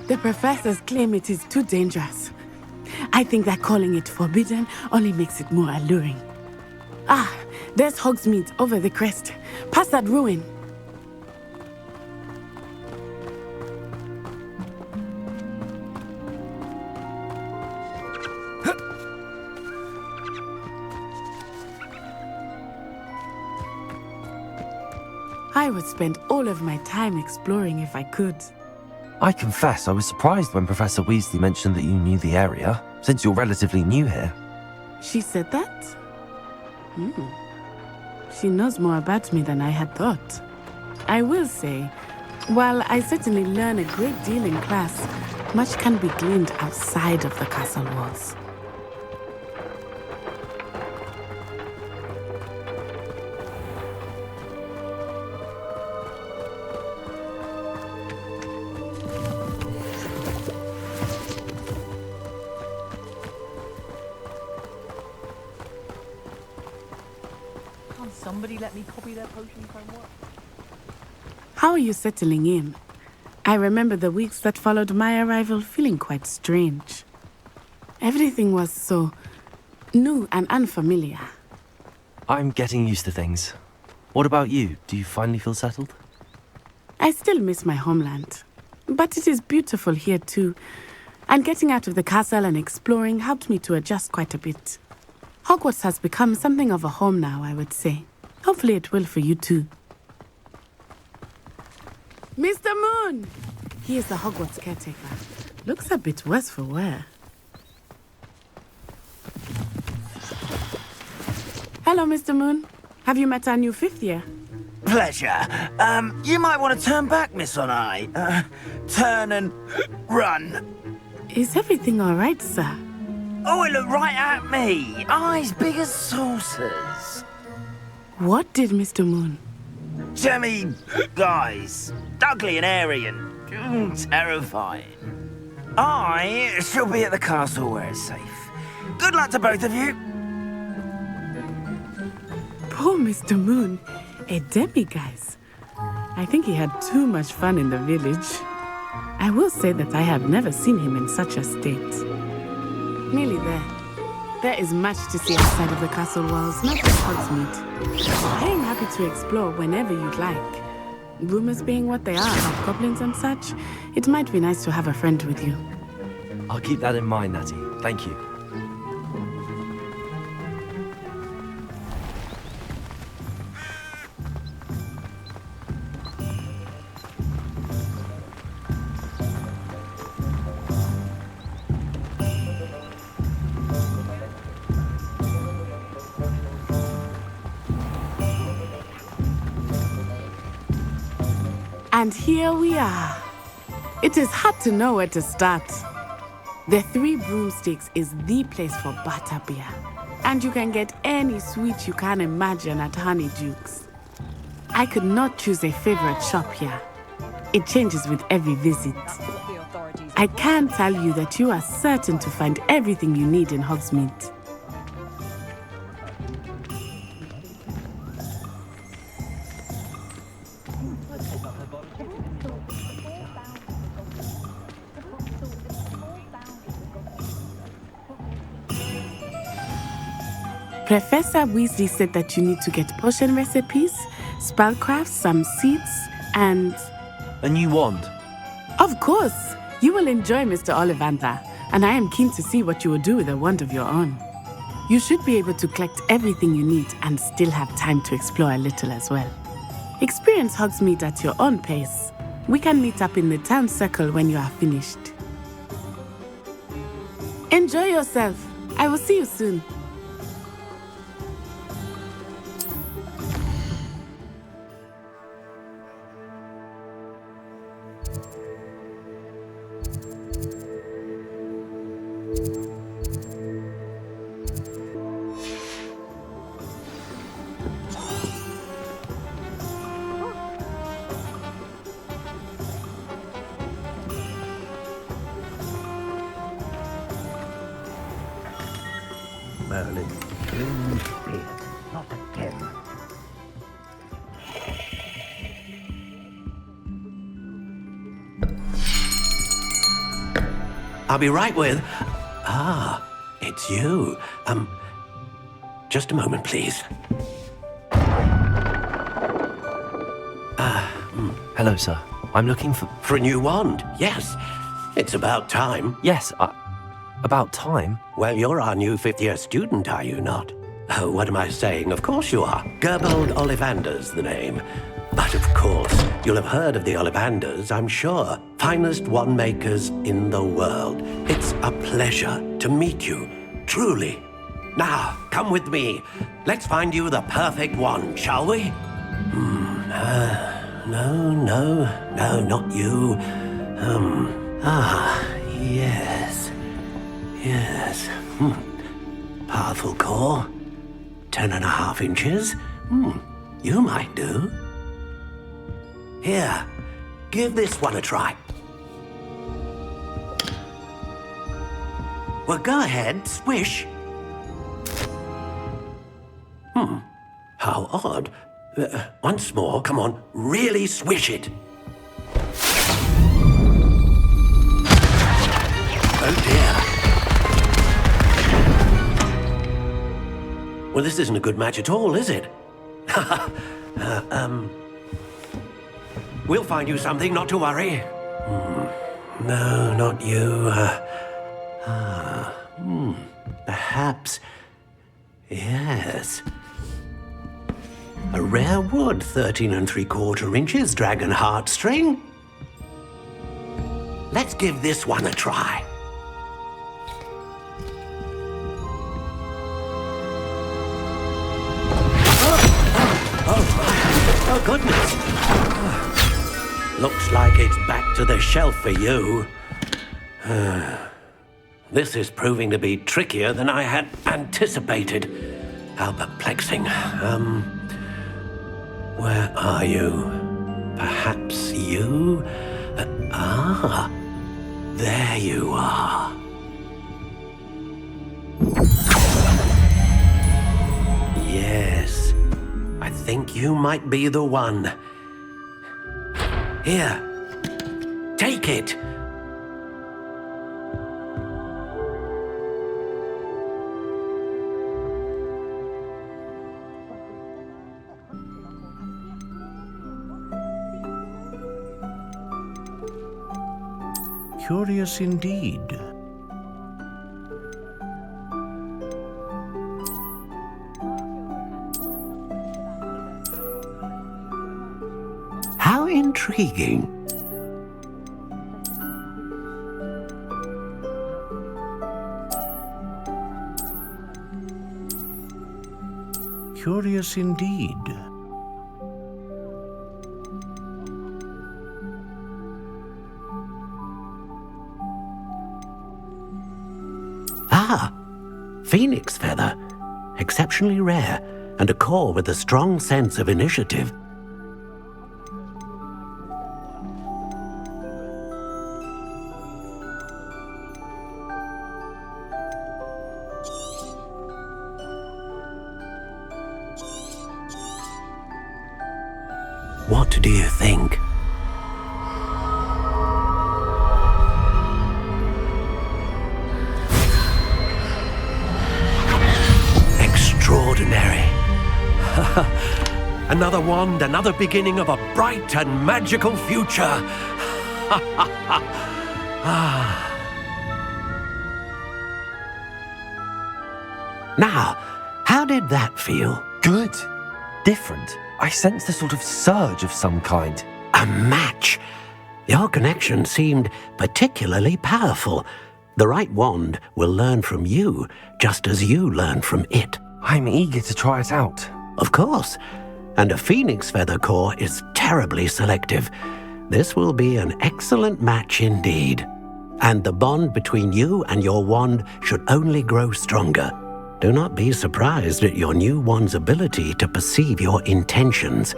The professors claim it is too dangerous. I think that calling it forbidden only makes it more alluring. Ah, there's Hogsmeade over the crest. Past that ruin. I would spend all of my time exploring if I could. I confess I was surprised when Professor Weasley mentioned that you knew the area, since you're relatively new here. She said that? She knows more about me than I had thought. I will say, while I certainly learn a great deal in class, much can be gleaned outside of the castle walls. Can't somebody let me copy their potion homework? How are you settling in? I remember the weeks that followed my arrival feeling quite strange. Everything was so new and unfamiliar. I'm getting used to things. What about you? Do you finally feel settled? I still miss my homeland, but it is beautiful here too. And getting out of the castle and exploring helped me to adjust quite a bit. Hogwarts has become something of a home now, I would say. Hopefully it will for you too. Mr. Moon! He is the Hogwarts caretaker. Looks a bit worse for wear. Hello, Mr. Moon. Have you met our new fifth year? Pleasure. You might want to turn back, Miss Onai. Turn and run. Is everything all right, sir? Oh, it looked right at me. Eyes big as saucers. What did Mr. Moon? Jemmy guys. Ugly and airy and terrifying. I shall be at the castle where it's safe. Good luck to both of you. Poor Mr. Moon. A demiguise. I think he had too much fun in the village. I will say that I have never seen him in such a state. Nearly there. There is much to see outside of the castle walls, not just Hogsmeade. I am happy to explore whenever you'd like. Rumors being what they are about goblins and such, it might be nice to have a friend with you. I'll keep that in mind, Natty. Thank you. And here we are. It is hard to know where to start. The Three Broomsticks is the place for butterbeer. And you can get any sweet you can imagine at Honeydukes. I could not choose a favorite shop here. It changes with every visit. I can tell you that you are certain to find everything you need in Hogsmeade. Professor Weasley said that you need to get potion recipes, spellcrafts, some seeds, and... A new wand? Of course! You will enjoy Mr. Ollivander, and I am keen to see what you will do with a wand of your own. You should be able to collect everything you need and still have time to explore a little as well. Experience Hogsmeade at your own pace. We can meet up in the town circle when you are finished. Enjoy yourself. I will see you soon. Merlin, please, not again. I'll be right with... it's you. Just a moment, please. Hello, sir. I'm looking for... For a new wand, yes. It's about time. Yes, about time? Well, you're our new fifth-year student, are you not? Oh, what am I saying? Of course you are. Gerbold Ollivander's the name. But of course, you'll have heard of the Ollivanders, I'm sure. Finest wand makers in the world. It's a pleasure to meet you, truly. Now, come with me. Let's find you the perfect wand, shall we? No, not you. or 10.5 inches. You might do. Here, give this one a try. Well, go ahead, swish. How odd. Once more, come on, really swish it. Oh dear. Well, this isn't a good match at all, is it? We'll find you something, not to worry. No, not you. Perhaps. Yes. A rare wood, 13 3/4 inches, dragon heartstring. Let's give this one a try. Oh, goodness. Looks like it's back to the shelf for you. This is proving to be trickier than I had anticipated. How perplexing. Where are you? Perhaps you? There you are. Yes, I think you might be the one. Here, take it. Curious indeed. How intriguing. Curious indeed. Phoenix feather. Exceptionally rare, and a core with a strong sense of initiative. What do you think? Extraordinary. Another wand, another beginning of a bright and magical future. Now, how did that feel? Good. Different. I sensed a sort of surge of some kind. A match. Your connection seemed particularly powerful. The right wand will learn from you, just as you learn from it. I'm eager to try it out. Of course. And a phoenix feather core is terribly selective. This will be an excellent match indeed. And the bond between you and your wand should only grow stronger. Do not be surprised at your new wand's ability to perceive your intentions,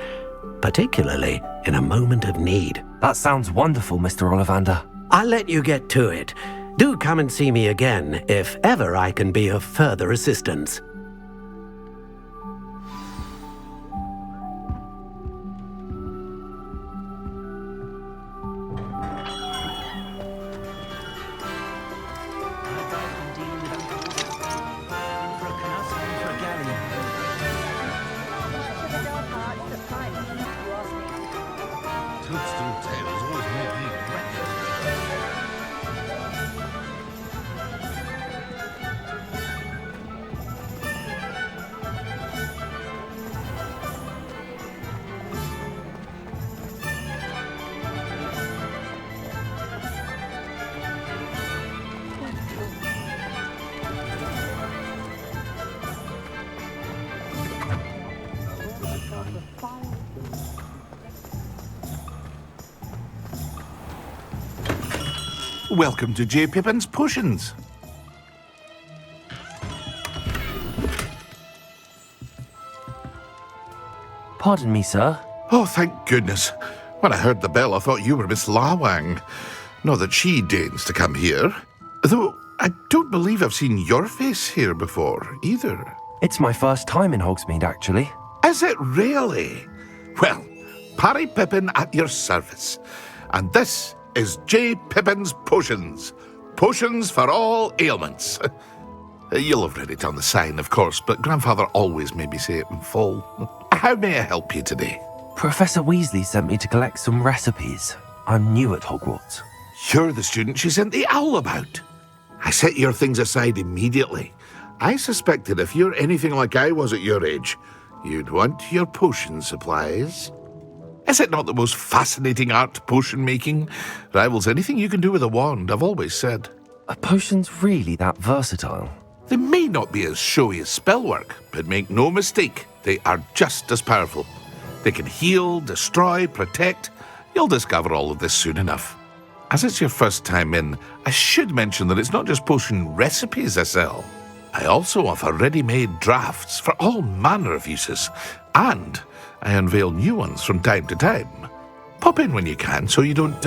particularly in a moment of need. That sounds wonderful, Mr. Ollivander. I'll let you get to it. Do come and see me again if ever I can be of further assistance. Welcome to J. Pippin's Potions. Pardon me, sir. Oh, thank goodness. When I heard the bell, I thought you were Miss Lawang. Not that she deigns to come here. Though I don't believe I've seen your face here before, either. It's my first time in Hogsmeade, actually. Is it really? Well, Parry Pippin at your service. And this is J. Pippin's Potions. Potions for all ailments. You'll have read it on the sign, of course, but Grandfather always made me say it in full. How may I help you today? Professor Weasley sent me to collect some recipes. I'm new at Hogwarts. You're the student she sent the owl about. I set your things aside immediately. I suspected if you're anything like I was at your age, you'd want your potion supplies. Is it not the most fascinating art, potion making? Rivals anything you can do with a wand, I've always said. Are potions really that versatile? They may not be as showy as spellwork, but make no mistake, they are just as powerful. They can heal, destroy, protect. You'll discover all of this soon enough. As it's your first time in, I should mention that it's not just potion recipes I sell. I also offer ready-made drafts for all manner of uses, and I unveil new ones from time to time. Pop in when you can so you don't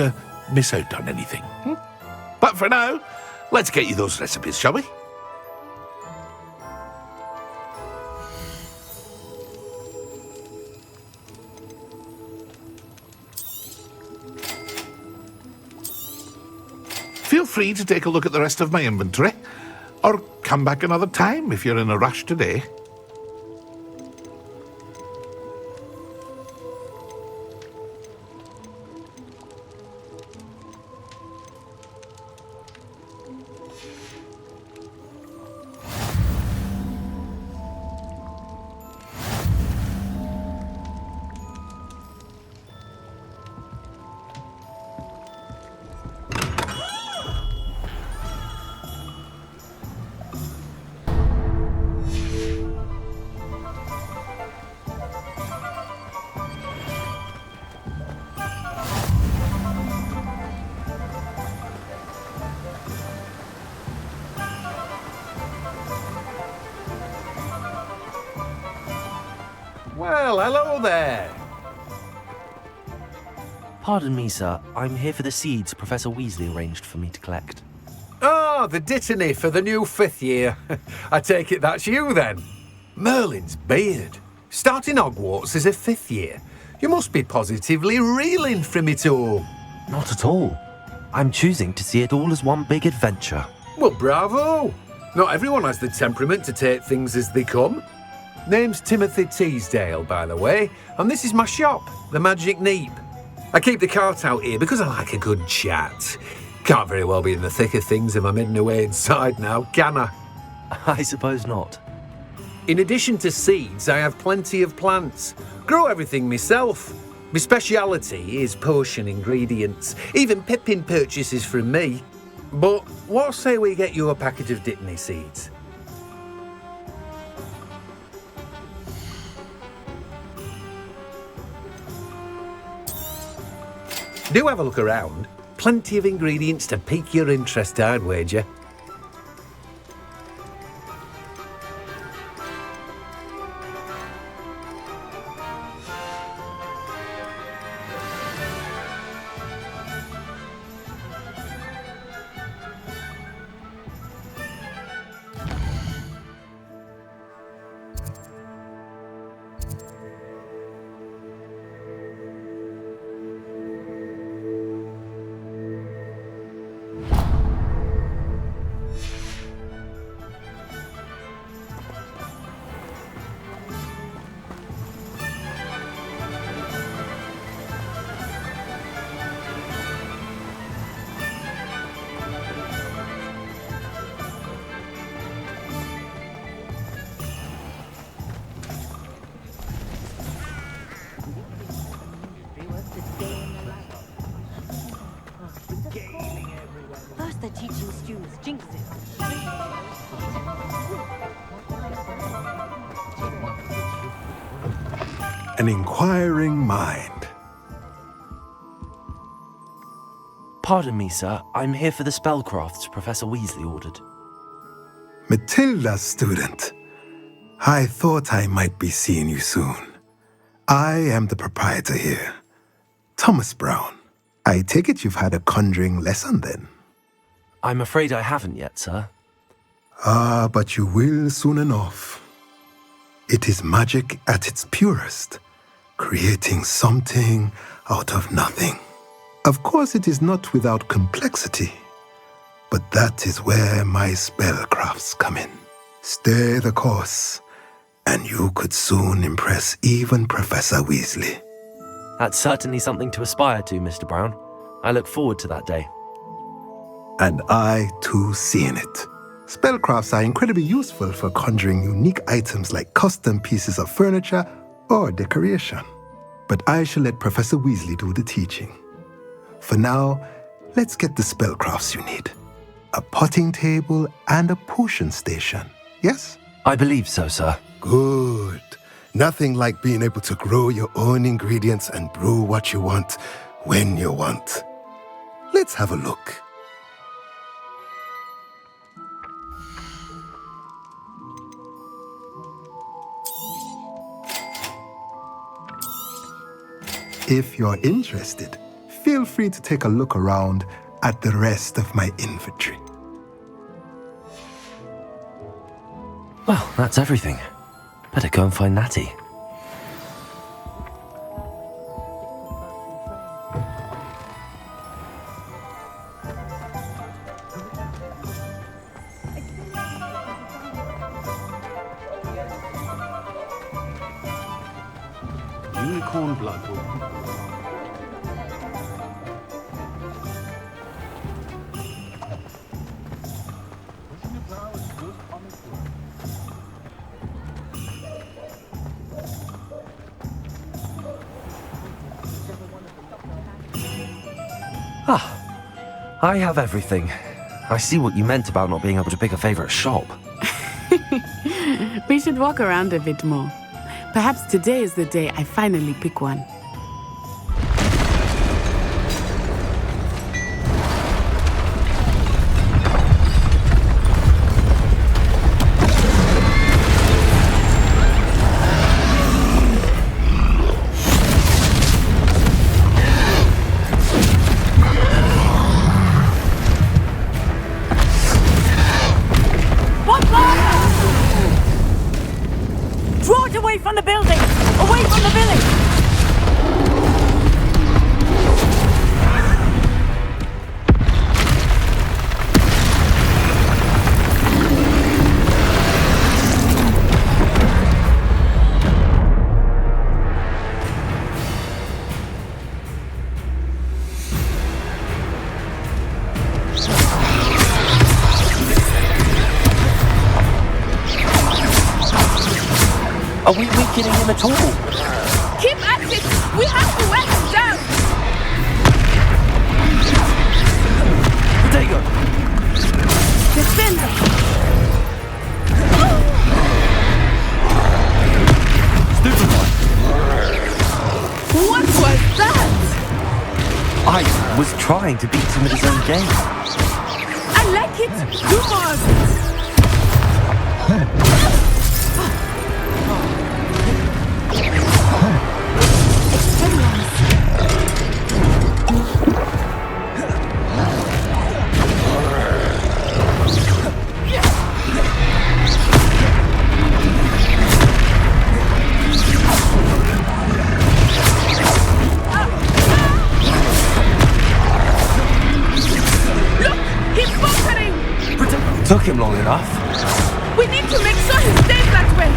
miss out on anything. But for now, let's get you those recipes, shall we? Feel free to take a look at the rest of my inventory, or come back another time if you're in a rush today. Well, hello there. Pardon me, sir. I'm here for the seeds Professor Weasley arranged for me to collect. Ah, the dittany for the new 5th year. I take it that's you, then. Merlin's beard. Starting Hogwarts as a 5th year. You must be positively reeling from it all. Not at all. I'm choosing to see it all as one big adventure. Well, bravo. Not everyone has the temperament to take things as they come. Name's Timothy Teasdale, by the way, and this is my shop, the Magic Neep. I keep the cart out here because I like a good chat. Can't very well be in the thick of things if I'm hidden away inside now, can I? I suppose not. In addition to seeds, I have plenty of plants. Grow everything myself. My speciality is potion ingredients. Even Pippin purchases from me. But what say we get you a packet of dittany seeds? Do have a look around. Plenty of ingredients to pique your interest, I'd wager. First they're teaching students jinxes. An inquiring mind. Pardon me, sir. I'm here for the spellcrafts Professor Weasley ordered. Matilda, student. I thought I might be seeing you soon. I am the proprietor here, Thomas Brown. I take it you've had a conjuring lesson then? I'm afraid I haven't yet, sir. Ah, but you will soon enough. It is magic at its purest, creating something out of nothing. Of course, it is not without complexity, but that is where my spellcrafts come in. Stay the course, and you could soon impress even Professor Weasley. That's certainly something to aspire to, Mr. Brown. I look forward to that day. And I, too, seeing it. Spellcrafts are incredibly useful for conjuring unique items like custom pieces of furniture or decoration. But I shall let Professor Weasley do the teaching. For now, let's get the spellcrafts you need. A potting table and a potion station, yes? I believe so, sir. Good. Nothing like being able to grow your own ingredients and brew what you want when you want. Let's have a look. If you're interested, feel free to take a look around at the rest of my inventory. Well, that's everything. Better go and find Natty. Unicorn blood. I have everything. I see what you meant about not being able to pick a favorite shop. We should walk around a bit more. Perhaps today is the day I finally pick one. Are we weakening him at all? Keep at it! We have to wear him down! There you go. Defend him! Stupid one. What was that? I was trying to beat him at his own game. I like it! Do more of it! Took him long enough. We need to make sure he stays that way.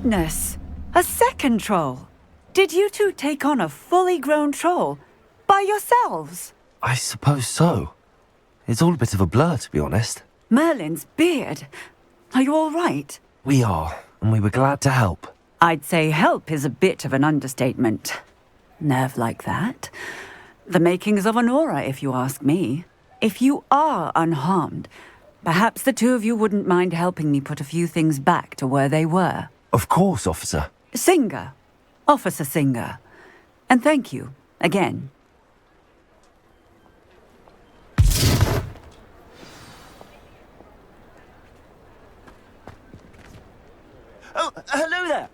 goodness! A second troll! Did you two take on a fully grown troll? By yourselves? I suppose so. It's all a bit of a blur, to be honest. Merlin's beard. Are you all right? We are, and we were glad to help. I'd say help is a bit of an understatement. Nerve like that. The makings of an aura, if you ask me. If you are unharmed, perhaps the two of you wouldn't mind helping me put a few things back to where they were. Of course, officer. Singer. Officer Singer. And thank you, again. Oh, hello there.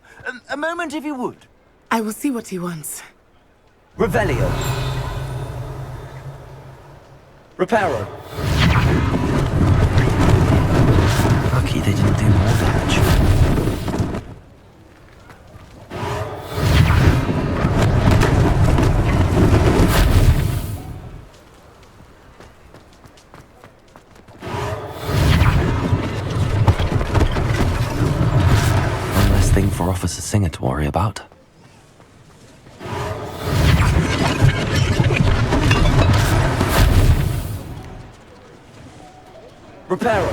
A moment, if you would. I will see what he wants. Revelio. Reparo. Lucky they didn't do more damage. One less thing for Officer Singer to worry about. Reparo.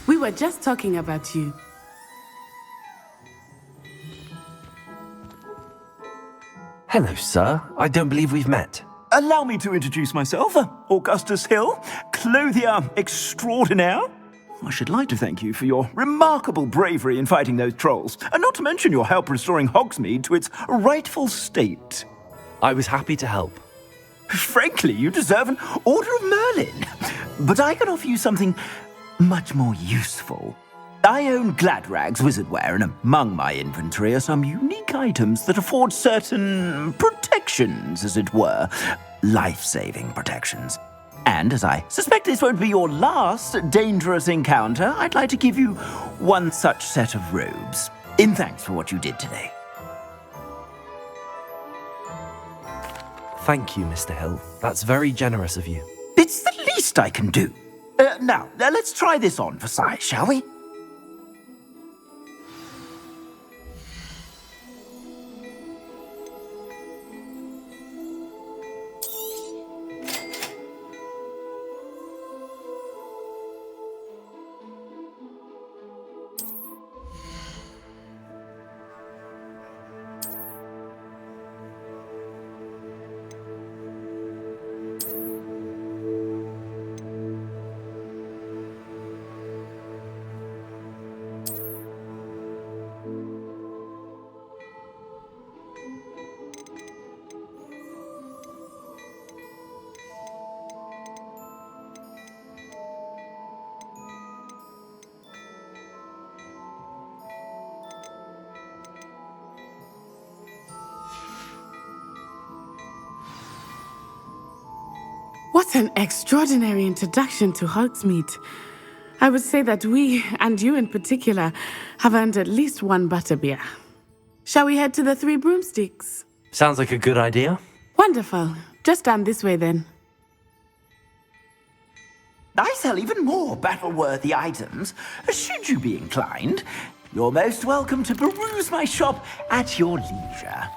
We were just talking about you. Hello, sir. I don't believe we've met. Allow me to introduce myself, Augustus Hill, clothier extraordinaire. I should like to thank you for your remarkable bravery in fighting those trolls, and not to mention your help restoring Hogsmeade to its rightful state. I was happy to help. Frankly, you deserve an Order of Merlin. But I can offer you something much more useful. I own Gladrag's wizardware, and among my inventory are some unique items that afford certain protections, as it were. Life-saving protections. And as I suspect this won't be your last dangerous encounter, I'd like to give you one such set of robes, in thanks for what you did today. Thank you, Mr. Hill. That's very generous of you. It's the least I can do. Now, let's try this on for size, shall we? What an extraordinary introduction to Hogsmeade. I would say that we, and you in particular, have earned at least one butterbeer. Shall we head to the Three Broomsticks? Sounds like a good idea. Wonderful. Just down this way then. I sell even more battle-worthy items. Should you be inclined, you're most welcome to peruse my shop at your leisure.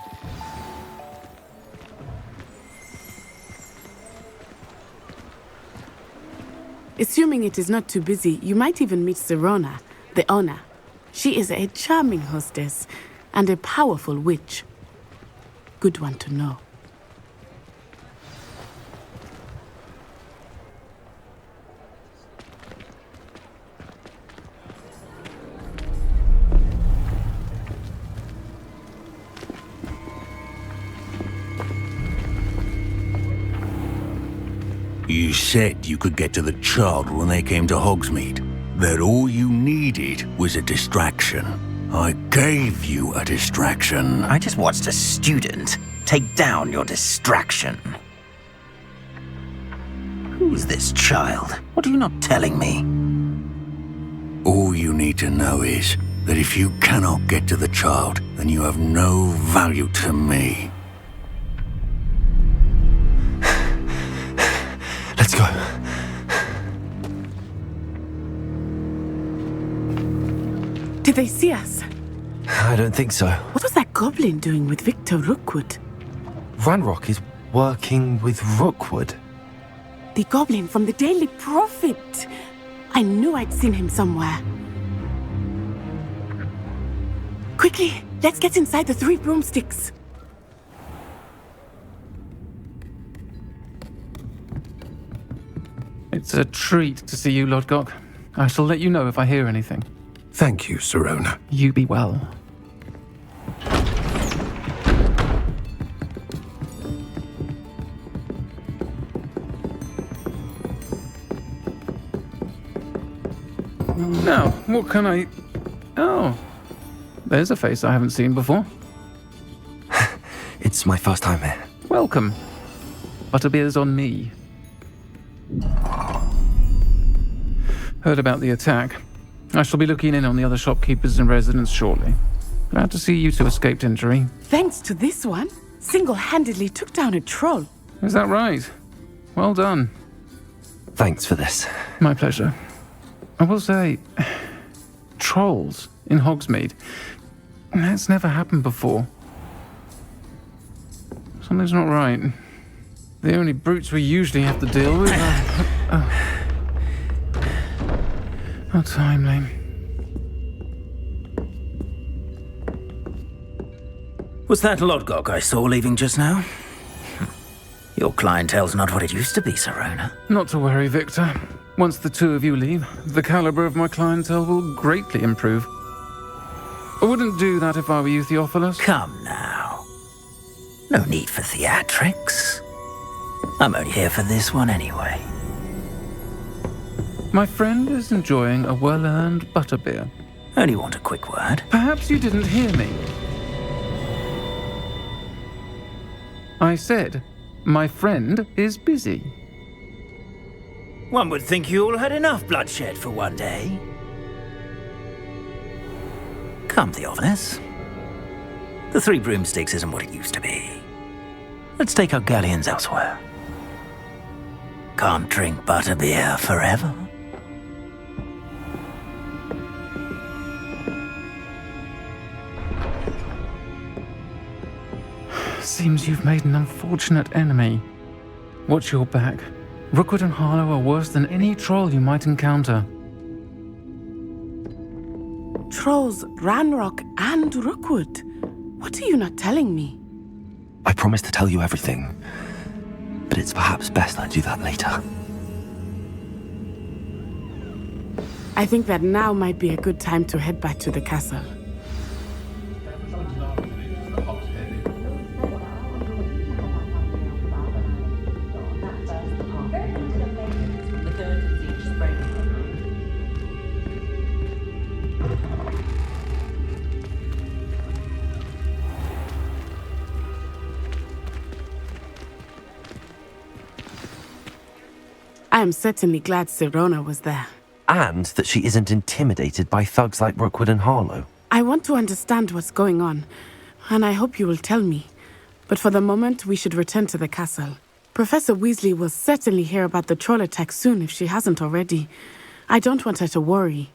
Assuming it is not too busy, you might even meet Sirona, the owner. She is a charming hostess and a powerful witch. Good one to know. You said you could get to the child when they came to Hogsmeade. That all you needed was a distraction. I gave you a distraction. I just watched a student take down your distraction. Who's this child? What are you not telling me? All you need to know is that if you cannot get to the child, then you have no value to me. Let's go. Did they see us? I don't think so. What was that goblin doing with Victor Rookwood? Ranrock is working with Rookwood. The goblin from the Daily Prophet. I knew I'd seen him somewhere. Quickly, let's get inside the 3 broomsticks. It's a treat to see you, Lodgok. I shall let you know if I hear anything. Thank you, Sirona. You be well. Now, what can I... Oh, there's a face I haven't seen before. It's my first time here. Welcome. Butterbeer's on me. Heard about the attack. I shall be looking in on the other shopkeepers and residents shortly. Glad to see you two escaped injury. Thanks to this one, single-handedly took down a troll. Is that right? Well done. Thanks for this. My pleasure. I will say, trolls in Hogsmeade. That's never happened before. Something's not right. The only brutes we usually have to deal with are... How timely. Was that Lodgok I saw leaving just now? Your clientele's not what it used to be, Sirona. Not to worry, Victor. Once the two of you leave, the caliber of my clientele will greatly improve. I wouldn't do that if I were you, Theophilus. Come now. No need for theatrics. I'm only here for this one anyway. My friend is enjoying a well-earned butterbeer. Only want a quick word. Perhaps you didn't hear me. I said, my friend is busy. One would think you all had enough bloodshed for one day. Come, Theophilus. The 3 broomsticks isn't what it used to be. Let's take our galleons elsewhere. Can't drink butterbeer forever. Seems you've made an unfortunate enemy. Watch your back. Rookwood and Harlow are worse than any troll you might encounter. Trolls, Ranrock, and Rookwood. What are you not telling me? I promise to tell you everything, but it's perhaps best I do that later. I think that now might be a good time to head back to the castle. I am certainly glad Sirona was there. And that she isn't intimidated by thugs like Rookwood and Harlow. I want to understand what's going on, and I hope you will tell me. But for the moment, we should return to the castle. Professor Weasley will certainly hear about the troll attack soon if she hasn't already. I don't want her to worry.